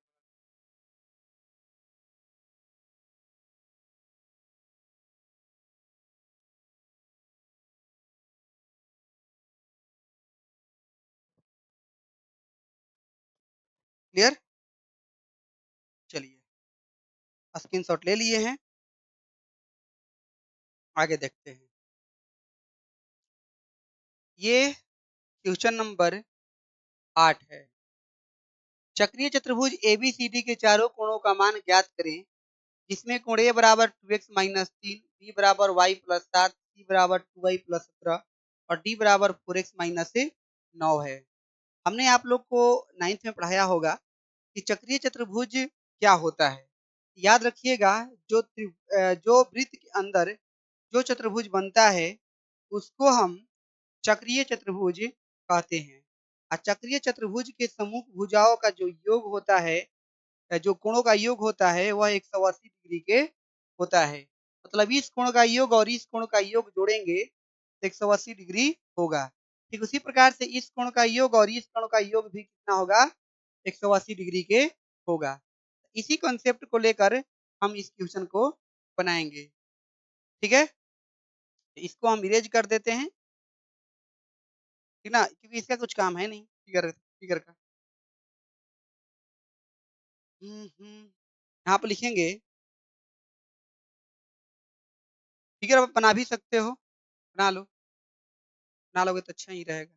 क्लियर? चलिए, स्क्रीनशॉट ले लिए हैं, आगे देखते हैं। ये क्वेश्चन नंबर 8 है। चक्रीय चतुर्भुज एबीसीडी के चारों कोणों का मान ज्ञात करें, जिसमें कोण ए बराबर 2x माइनस 3, बी बराबर वाई प्लस 7, सी बराबर 2y प्लस 17 और डी बराबर 4x माइनस 9 है। हमने आप लोग को 9th में पढ़ाया होगा कि चक्रीय चतुर्भुज क्या होता है। याद रखिएगा, जो वृत्त के अंदर जो चतुर्भुज बनता है उसको हम चक्रीय चतुर्भुज कहते हैं। और चक्रीय चतुर्भुज के सम्मुख भुजाओं का जो योग होता है, जो कोणों का योग होता है वह 180 डिग्री के होता है। मतलब इस कोण का योग और इस कोण का योग जोड़ेंगे तो 180 डिग्री होगा। ठीक उसी प्रकार से इस कोण का योग और इस कोण का योग भी कितना होगा? 180 डिग्री के होगा। इसी कॉन्सेप्ट को लेकर हम इस क्वेश्चन को बनाएंगे। ठीक है, इसको हम इरेज कर देते हैं, ठीक ना, क्योंकि इसका कुछ काम है नहीं फिगर फिगर का। यहाँ पर लिखेंगे, फिगर आप बना भी सकते हो, बना लो, बना लोगे तो अच्छा ही रहेगा।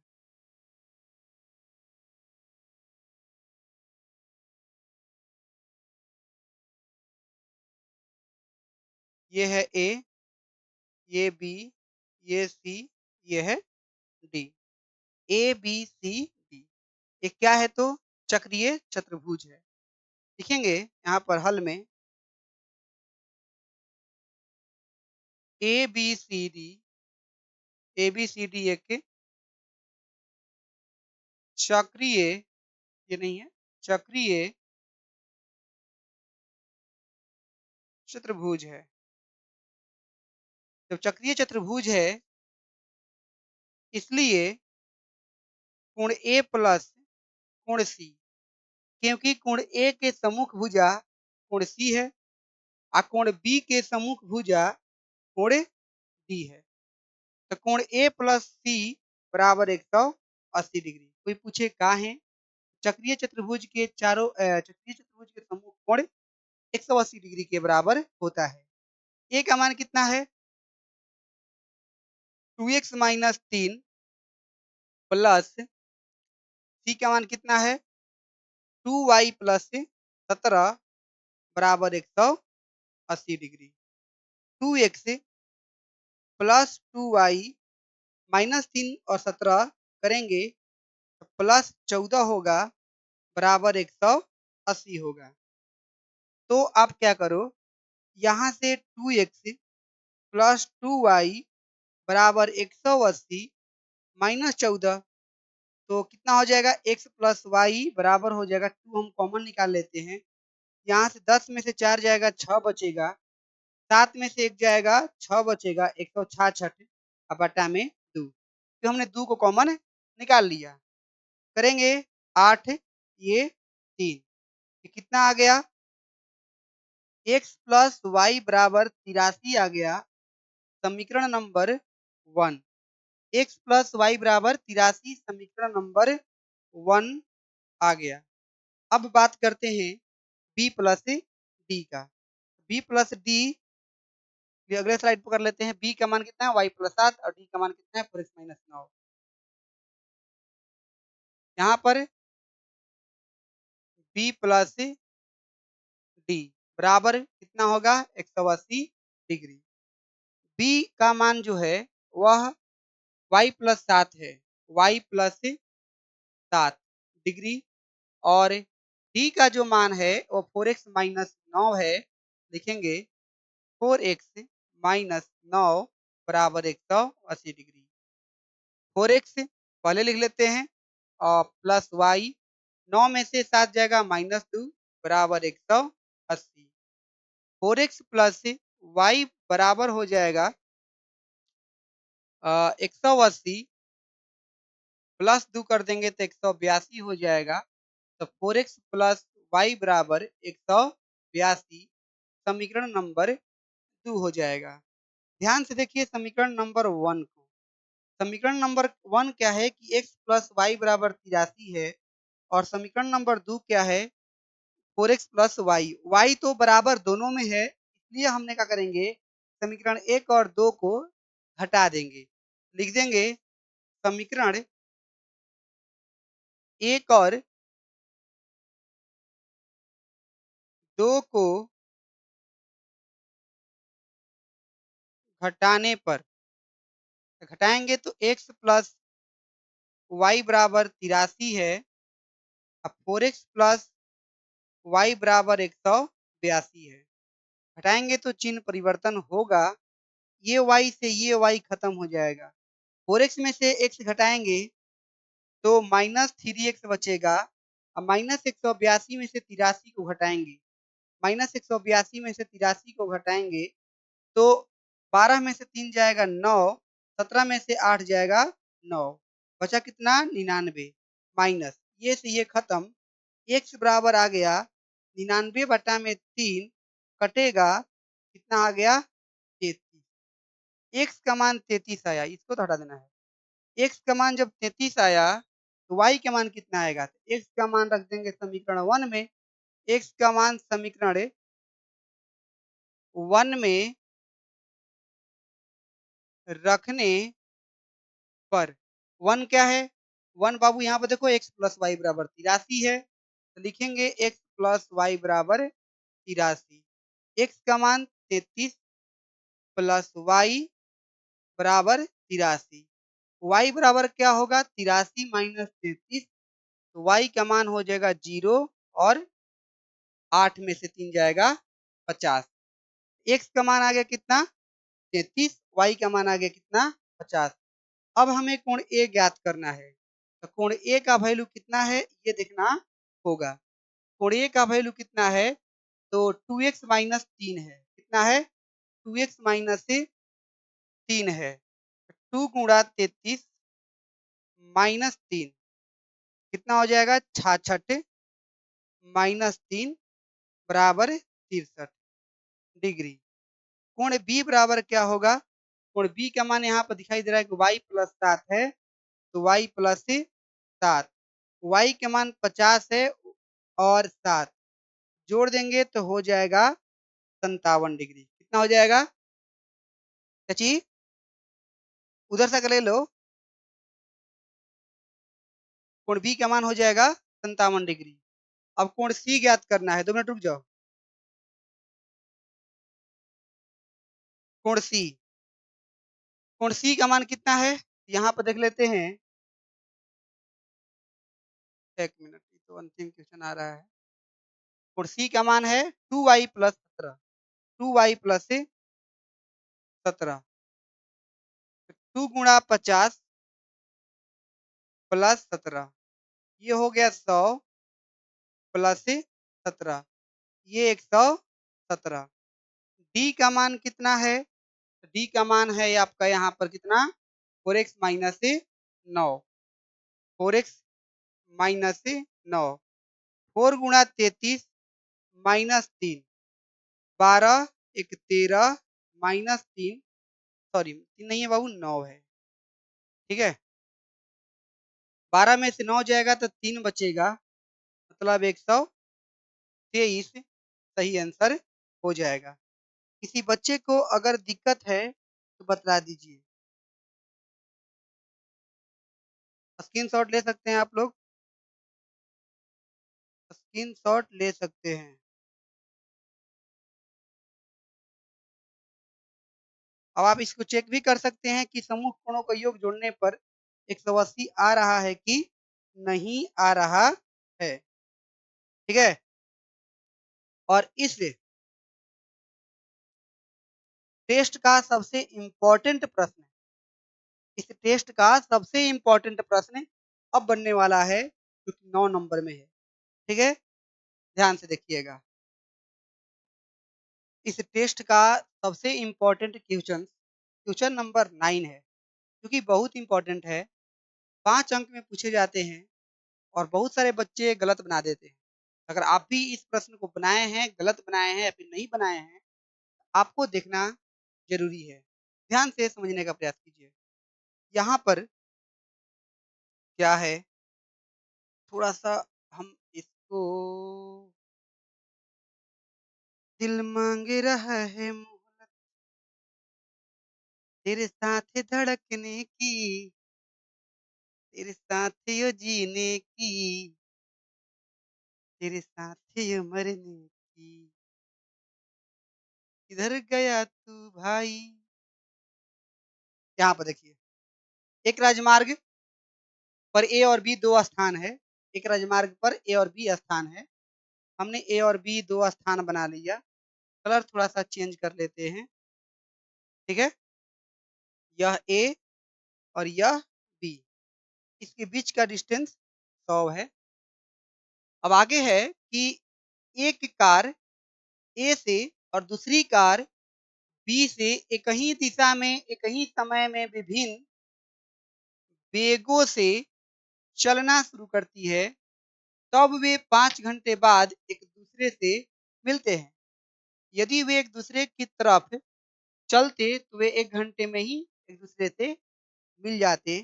ये है ए, ये बी, ये सी, ये है D. A B C D, ये क्या है? तो चक्रीय चतुर्भुज है। लिखेंगे यहाँ पर हल में A B C D. A B C D एक चक्रीय, ये नहीं है, चक्रीय चतुर्भुज है। जब चक्रीय चतुर्भुज है इसलिए कोण ए प्लस कोण सी, क्योंकि कोण ए के सम्मुख भुजा कोण सी है और कोण बी के सम्मुख भुजा कोण डी है। तो कोण ए प्लस सी बराबर 180 डिग्री। कोई पूछे का है? चक्रीय चतुर्भुज के चक्रीय चतुर्भुज के सम्मुख कोण 180 डिग्री के बराबर होता है। ए का मान कितना है? 2x माइनस 3 प्लस सी का मान कितना है? 2y प्लस 17 बराबर 180 degree. 2x plus 2y minus 3 और 17 करेंगे तो प्लस 14 होगा, बराबर 180 होगा। तो आप क्या करो, यहाँ से 2x प्लस 2y बराबर 180 माइनस 14, तो कितना हो जाएगा? x प्लस वाई बराबर हो जाएगा 2, हम कॉमन निकाल लेते हैं। यहाँ से 10 में से 4 जाएगा 6 बचेगा, 7 में से 1 जाएगा 6 बचेगा, 166 अब बटा में 2। तो हमने 2 को कॉमन निकाल लिया। करेंगे 8 ये 3, ये कितना आ गया? x प्लस वाई बराबर 83 आ गया, समीकरण नंबर 1। x प्लस वाई बराबर 83 समीकरण नंबर 1 आ गया। अब बात करते हैं b प्लस डी का। b प्लस डी ये अगले स्लाइड पर कर लेते हैं। बी का मान कितना है वाई प्लस 7 और डी का मान कितना है 4x माइनस 9। यहाँ पर बी प्लस डी बराबर कितना होगा 180 डिग्री। बी का मान जो है वह वाई प्लस 7 है, वाई प्लस 7 डिग्री, और डी का जो मान है वो 4x माइनस 9 है। लिखेंगे 4x माइनस 9 बराबर 180 डिग्री। 4x पहले लिख लेते हैं और प्लस वाई, 9 में से 7 जाएगा -2 बराबर 180। 4x प्लस वाई बराबर हो जाएगा 180 प्लस 2 कर देंगे तो 182 हो जाएगा। तो 4x प्लस वाई बराबर 182 समीकरण नंबर 2 हो जाएगा। ध्यान से देखिए समीकरण नंबर 1 को। समीकरण नंबर 1 क्या है कि x प्लस वाई बराबर 83 है, और समीकरण नंबर 2 क्या है 4x प्लस वाई। वाई तो बराबर दोनों में है, इसलिए हमने क्या करेंगे समीकरण 1 और 2 को हटा देंगे। लिख देंगे समीकरण 1 और 2 को घटाने पर, घटाएंगे तो x प्लस वाई बराबर 83 है, अब 4x प्लस वाई बराबर 182 है। घटाएंगे तो चिन्ह परिवर्तन होगा, ये y से ये y खत्म हो जाएगा। 4x में से x घटाएंगे तो -3x बचेगा, अब -182 में से 83 को घटाएंगे, -182 में से 83 को घटाएंगे तो 12 में से 3 जाएगा 9, 17 में से 8 जाएगा 9, बचा कितना 99, माइनस ये से ये खत्म, x बराबर आ गया 99 बटा में 3 कटेगा, कितना आ गया 33। x का मान 33 आया, इसको तो हटा देना है। x का मान जब 33 आया तो y का मान कितना आएगा, x का मान रख देंगे समीकरण 1 में। x का मान समीकरण 1 में रखने पर 1 क्या है 1 बाबू यहाँ पर देखो x प्लस वाई बराबर 83 है, तो लिखेंगे x प्लस वाई बराबर 83। x का मान 33 प्लस वाई बराबर 83। y बराबर क्या होगा 83 माइनस 33, तो y का मान हो जाएगा 0 और 8 में से 3 जाएगा 50। x का मान आ गया कितना 33, y का मान आ गया कितना 50। अब हमें कोण ए ज्ञात करना है, तो कोण ए का वैल्यू कितना है ये देखना होगा। कोण ए का वैल्यू कितना है तो 2x माइनस 3 है, कितना है 2x माइनस 3 है, 2 गुणा 33 माइनस 3 कितना हो जाएगा 66 माइनस 3 बराबर 63 डिग्री। कोण बी बराबर क्या होगा, कोण बी का मान यहाँ पर दिखाई दे रहा है कि y प्लस 7 है, तो y प्लस 7, y के मान 50 है और 7 जोड़ देंगे तो हो जाएगा 57 डिग्री। कितना हो जाएगा चाची, उधर से ले लो, कोण बी का मान हो जाएगा 57 डिग्री। अब कोण सी ज्ञात करना है, 2 मिनट रुक जाओ। कोण सी, कोण सी का मान कितना है यहाँ पर देख लेते हैं, एक मिनट तो अंतिम क्वेश्चन आ रहा है। कोण सी का मान है 2y प्लस 17, 2y प्लस 17, 2 गुणा 50 प्लस 17, ये हो गया 100 प्लस 17, ये 117। डी का मान कितना है, डी का मान है आपका यहाँ पर कितना 4x माइनस 9, 4x माइनस 9, 4 गुणा 33 माइनस 3, 12 एक 13 माइनस 3, सॉरी 3 नहीं है बाबू 9 है, ठीक है। 12 में से 9 जाएगा तो 3 बचेगा, मतलब 123 सही आंसर हो जाएगा। किसी बच्चे को अगर दिक्कत है तो बतला दीजिए। स्क्रीनशॉट ले सकते हैं आप लोग, स्क्रीनशॉट ले सकते हैं। अब आप इसको चेक भी कर सकते हैं कि समूह कोणों का योग जोड़ने पर 180 आ रहा है कि नहीं आ रहा है। ठीक है? और इस टेस्ट का सबसे इम्पोर्टेंट प्रश्न, इस टेस्ट का सबसे इम्पोर्टेंट प्रश्न अब बनने वाला है जो कि 9 नंबर में है। ठीक है? ध्यान से देखिएगा। इस टेस्ट का सबसे इम्पोर्टेंट क्वेश्चन क्वेश्चन नंबर 9 है, जो कि बहुत इम्पोर्टेंट है। 5 अंक में पूछे जाते हैं और बहुत सारे बच्चे गलत बना देते हैं। अगर आप भी इस प्रश्न को बनाए हैं, गलत बनाए हैं या फिर नहीं बनाए हैं, आपको देखना ज़रूरी है। ध्यान से समझने का प्रयास कीजिए। यहाँ पर क्या है, थोड़ा-सा हम इसको दिल माँग रहा है मोहब्बत तेरे साथ धड़कने की, तेरे साथ ये जीने की, तेरे साथ ये मरने की, किधर गया तू भाई? यहाँ पर देखिए, एक राजमार्ग पर ए और बी 2 स्थान है। एक राजमार्ग पर ए और बी स्थान है। हमने ए और बी 2 स्थान बना लिया। कलर थोड़ा-सा चेंज कर लेते हैं। ठीक है? यह ए और यह बी। इसके बीच का डिस्टेंस 100 है। अब आगे है कि एक कार ए से और दूसरी कार बी से एक ही दिशा में, एक ही समय में विभिन्न वेगों से चलना शुरू करती है, तब वे 5 घंटे बाद एक-दूसरे से मिलते हैं। यदि वे एक-दूसरे की तरफ चलते तो वे 1 घंटे में ही एक-दूसरे से मिल जाते।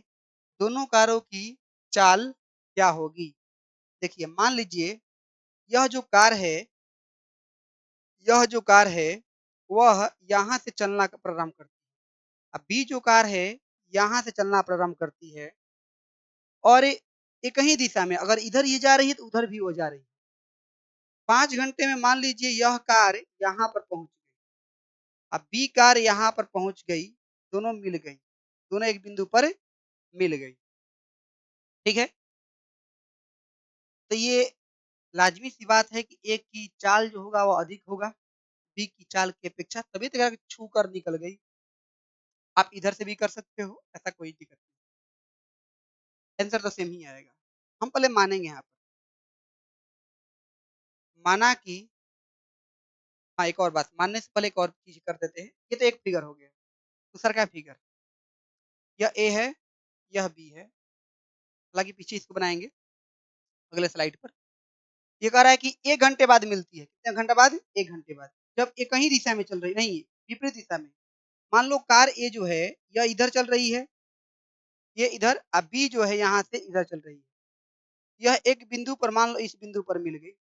दोनों कारों की चाल क्या होगी? देखिए, मान लीजिए यह जो कार है, यह जो कार है, वह यहाँ से चलना प्रारंभ करती है। अब बी जो कार है, यहाँ से चलना प्रारंभ करती है और एक ही दिशा में, अगर इधर ये जा रही है तो उधर भी वो जा रही है। 5 घंटे में मान लीजिए यह कार यहाँ पर पहुँच गई। अब बी कार यहाँ पर पहुँच गई, दोनों मिल गई, दोनों एक बिंदु पर मिल गई। ठीक है? तो ये लाज़मी सी बात है कि एक की चाल जो होगा वो अधिक होगा, बी की चाल की अपेक्षा, तभी तो कहा कि छू कर निकल गई। आप इधर से भी कर सकते हो, ऐसा कोई दिक्कत नहीं। आंसर तो सेम ही आएगा। हम पहले मानेंगे यहाँ पर। माना कि हाँ, एक और बात, मानने से पहले एक और चीज़ कर देते हैं। ये तो एक फिगर हो गया, दूसरा क्या फिगर, यह ए है, यह बी है। हालाँकि पीछे इसको बनाएँगे अगले स्लाइड पर। ये कह रहा है कि 1 घंटे बाद मिलती है। कितने घंटे बाद? 1 घंटे बाद। जब एक ही दिशा में चल रही नहीं, विपरीत दिशा में। मान लो कार ए जो है, यह इधर चल रही है, ये इधर, अब बी जो है यहाँ से इधर चल रही है। यह एक बिंदु पर, मान लो इस बिंदु पर मिल गई।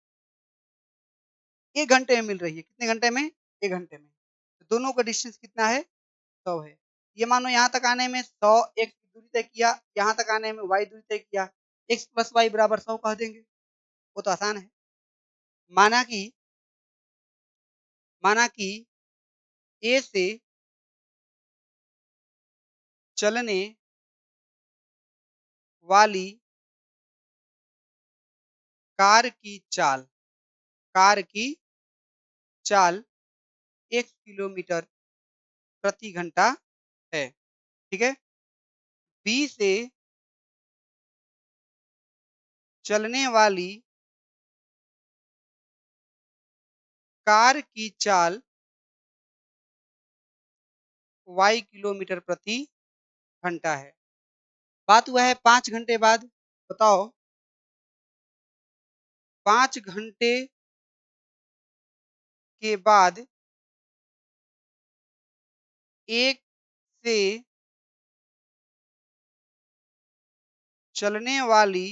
1 घंटे में मिल रही है। कितने घंटे में? 1 घंटे में। तो दोनों का डिस्टेंस कितना है? 100 है। ये मानो यहाँ तक आने में 100 एक्स दूरी तय किया, यहाँ तक आने में वाई दूरी तय किया। एक्स प्लस वाई बराबर 100 कह देंगे। वो तो आसान है। माना कि माना कि ए से चलने वाली कार की चाल कार की चाल 1 किलोमीटर प्रति घंटा है। ठीक है? बी से चलने वाली कार की चाल वाई किलोमीटर प्रति घंटा है। बात हुआ है 5 घंटे बाद। बताओ 5 घंटे के बाद एक से चलने वाली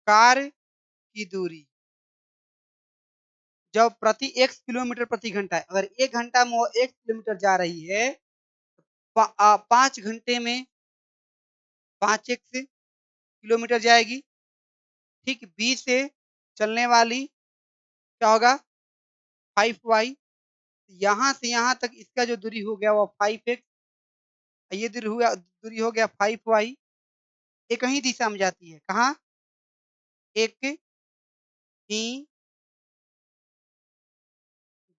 कार की दूरी जब प्रति x किलोमीटर प्रति घंटा है, अगर 1 घंटा में वो x किलोमीटर जा रही है, 5 घंटे में 5x किलोमीटर जाएगी। ठीक, B से चलने वाली क्या होगा 5y, यहाँ से यहाँ तक इसका जो दूरी हो गया वो 5x, ये दूरी हो गया 5y। एक ही दिशा में जाती है, कहाँ? एक ही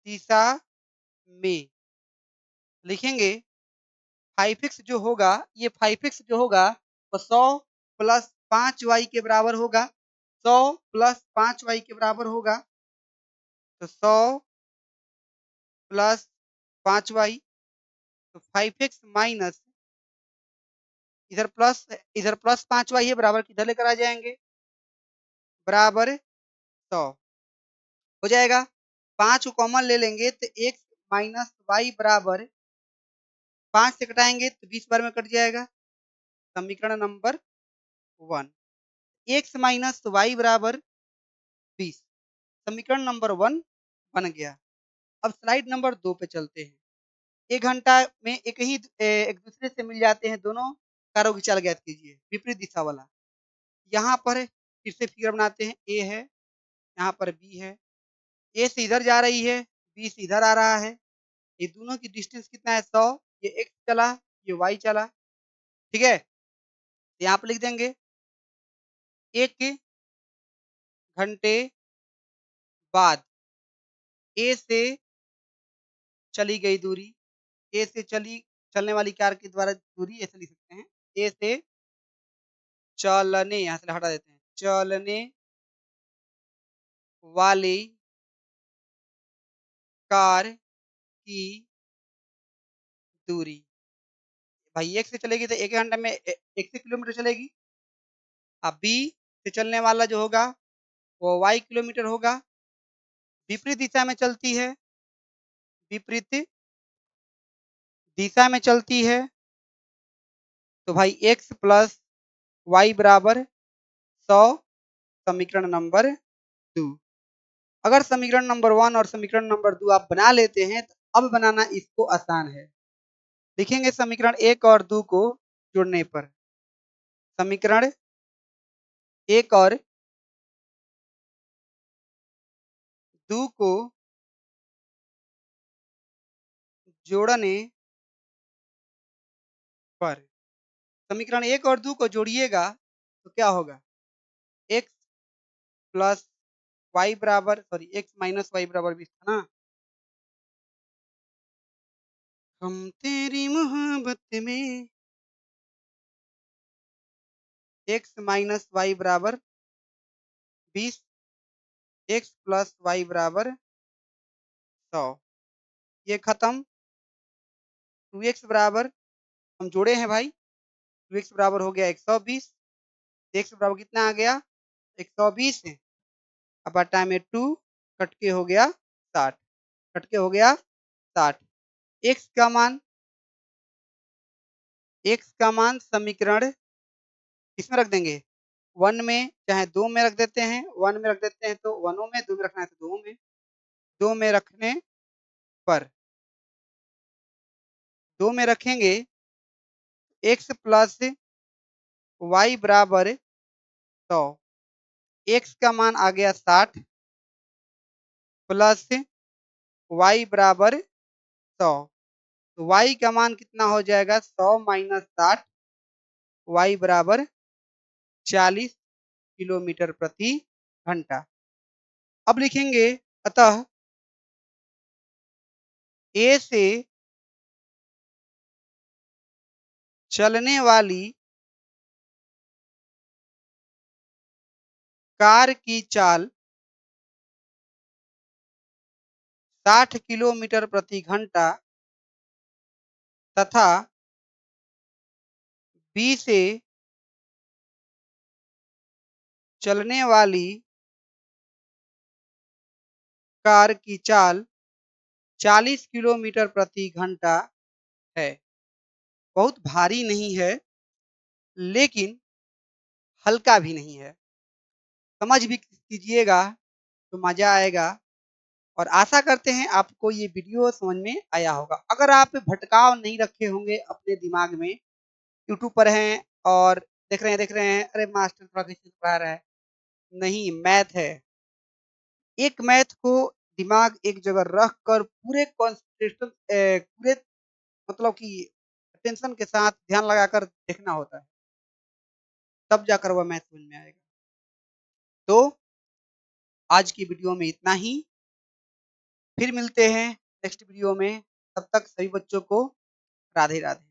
दिशा में। लिखेंगे 5x जो होगा, ये 5x जो होगा वो 100 प्लस 5y के बराबर होगा। 100 प्लस 5y के बराबर होगा, तो 100 प्लस 5y, तो 5x माइनस इधर प्लस 5y है, बराबर किधर लेकर आ जाएंगे, बराबर 100 हो जाएगा। 5 को कॉमन ले लेंगे तो x माइनस वाई बराबर 5 से घटाएंगे तो 20 बार में कट जाएगा। समीकरण नंबर 1, x माइनस वाई बराबर 20, समीकरण नंबर 1 बन गया। अब स्लाइड नंबर 2 पे चलते हैं। 1 घंटा में एक दूसरे से मिल जाते हैं दोनों कारों की चाल ज्ञात कीजिए, विपरीत दिशा वाला। यहाँ पर फिर से फिगर बनाते हैं, A है, यहाँ पर B है। A से इधर जा रही है, B से इधर आ रहा है। ये दोनों की डिस्टेंस कितना है 100, ये x चला, ये y चला। ठीक है, यहाँ पे लिख देंगे 1 घंटे बाद A से चली गई दूरी, A से चलने वाली कार के द्वारा दूरी ऐसे लिख सकते हैं, A से चलने, यहाँ से हटा देते हैं, चलने वाली कार की दूरी। भाई 1 से चलेगी तो 1 घंटे में 1 किलोमीटर चलेगी। अब B से चलने वाला जो होगा वो y किलोमीटर होगा। विपरीत दिशा में चलती है, विपरीत दिशा में चलती है, तो भाई x प्लस वाई बराबर 100, समीकरण नंबर 2। अगर समीकरण नंबर 1 और समीकरण नंबर 2 आप बना लेते हैं तो अब बनाना इसको आसान है। लिखेंगे समीकरण 1 और 2 को जोड़ने पर, समीकरण 1 और 2 को जोड़ने पर, समीकरण 1 और 2 को जोड़िएगा तो क्या होगा, x प्लस वाई बराबर x माइनस वाई बराबर 20 था ना। हम तेरी मोहब्बत में x माइनस वाई बराबर 20, x प्लस वाई बराबर 100, ये खत्म। 2x बराबर हम जोड़े हैं भाई, 2x बराबर हो गया 120, x बराबर कितना आ गया 120 है। अब बटा में 2 कट के हो गया 60, कट के हो गया 60। x का मान, x का मान समीकरण किसमें रख देंगे, 1 में चाहे 2 में रख देते हैं, 1 में रख देते हैं तो 1 में, 2 में रखना है तो 2 में। 2 में रखने पर, 2 में रखेंगे x प्लस वाई बराबर 100, x का मान आ गया 60 प्लस वाई बराबर 100, तो y का मान कितना हो जाएगा 100 माइनस 60, y बराबर 40 किलोमीटर प्रति घंटा। अब लिखेंगे अतः A से चलने वाली कार की चाल 60 किलोमीटर प्रति घंटा तथा B से चलने वाली कार की चाल 40 किलोमीटर प्रति घंटा है। बहुत भारी नहीं है लेकिन हल्का भी नहीं है, समझ भी कीजिएगा तो मजा आएगा। और आशा करते हैं आपको ये वीडियो समझ में आया होगा। अगर आप भटकाव नहीं रखे होंगे अपने दिमाग में, यूट्यूब पर हैं और देख रहे हैं, अरे मास्टर थोड़ा कैसे पढ़ा रहा है। नहीं, मैथ है। एक मैथ को दिमाग एक जगह रख कर पूरे कंसंट्रेशन पूरे मतलब कि अटेंशन के साथ ध्यान लगाकर देखना होता है, तब जाकर वह मैथ समझ में आएगा। तो आज की वीडियो में इतना ही, फिर मिलते हैं नेक्स्ट वीडियो में। तब तक सभी बच्चों को राधे राधे।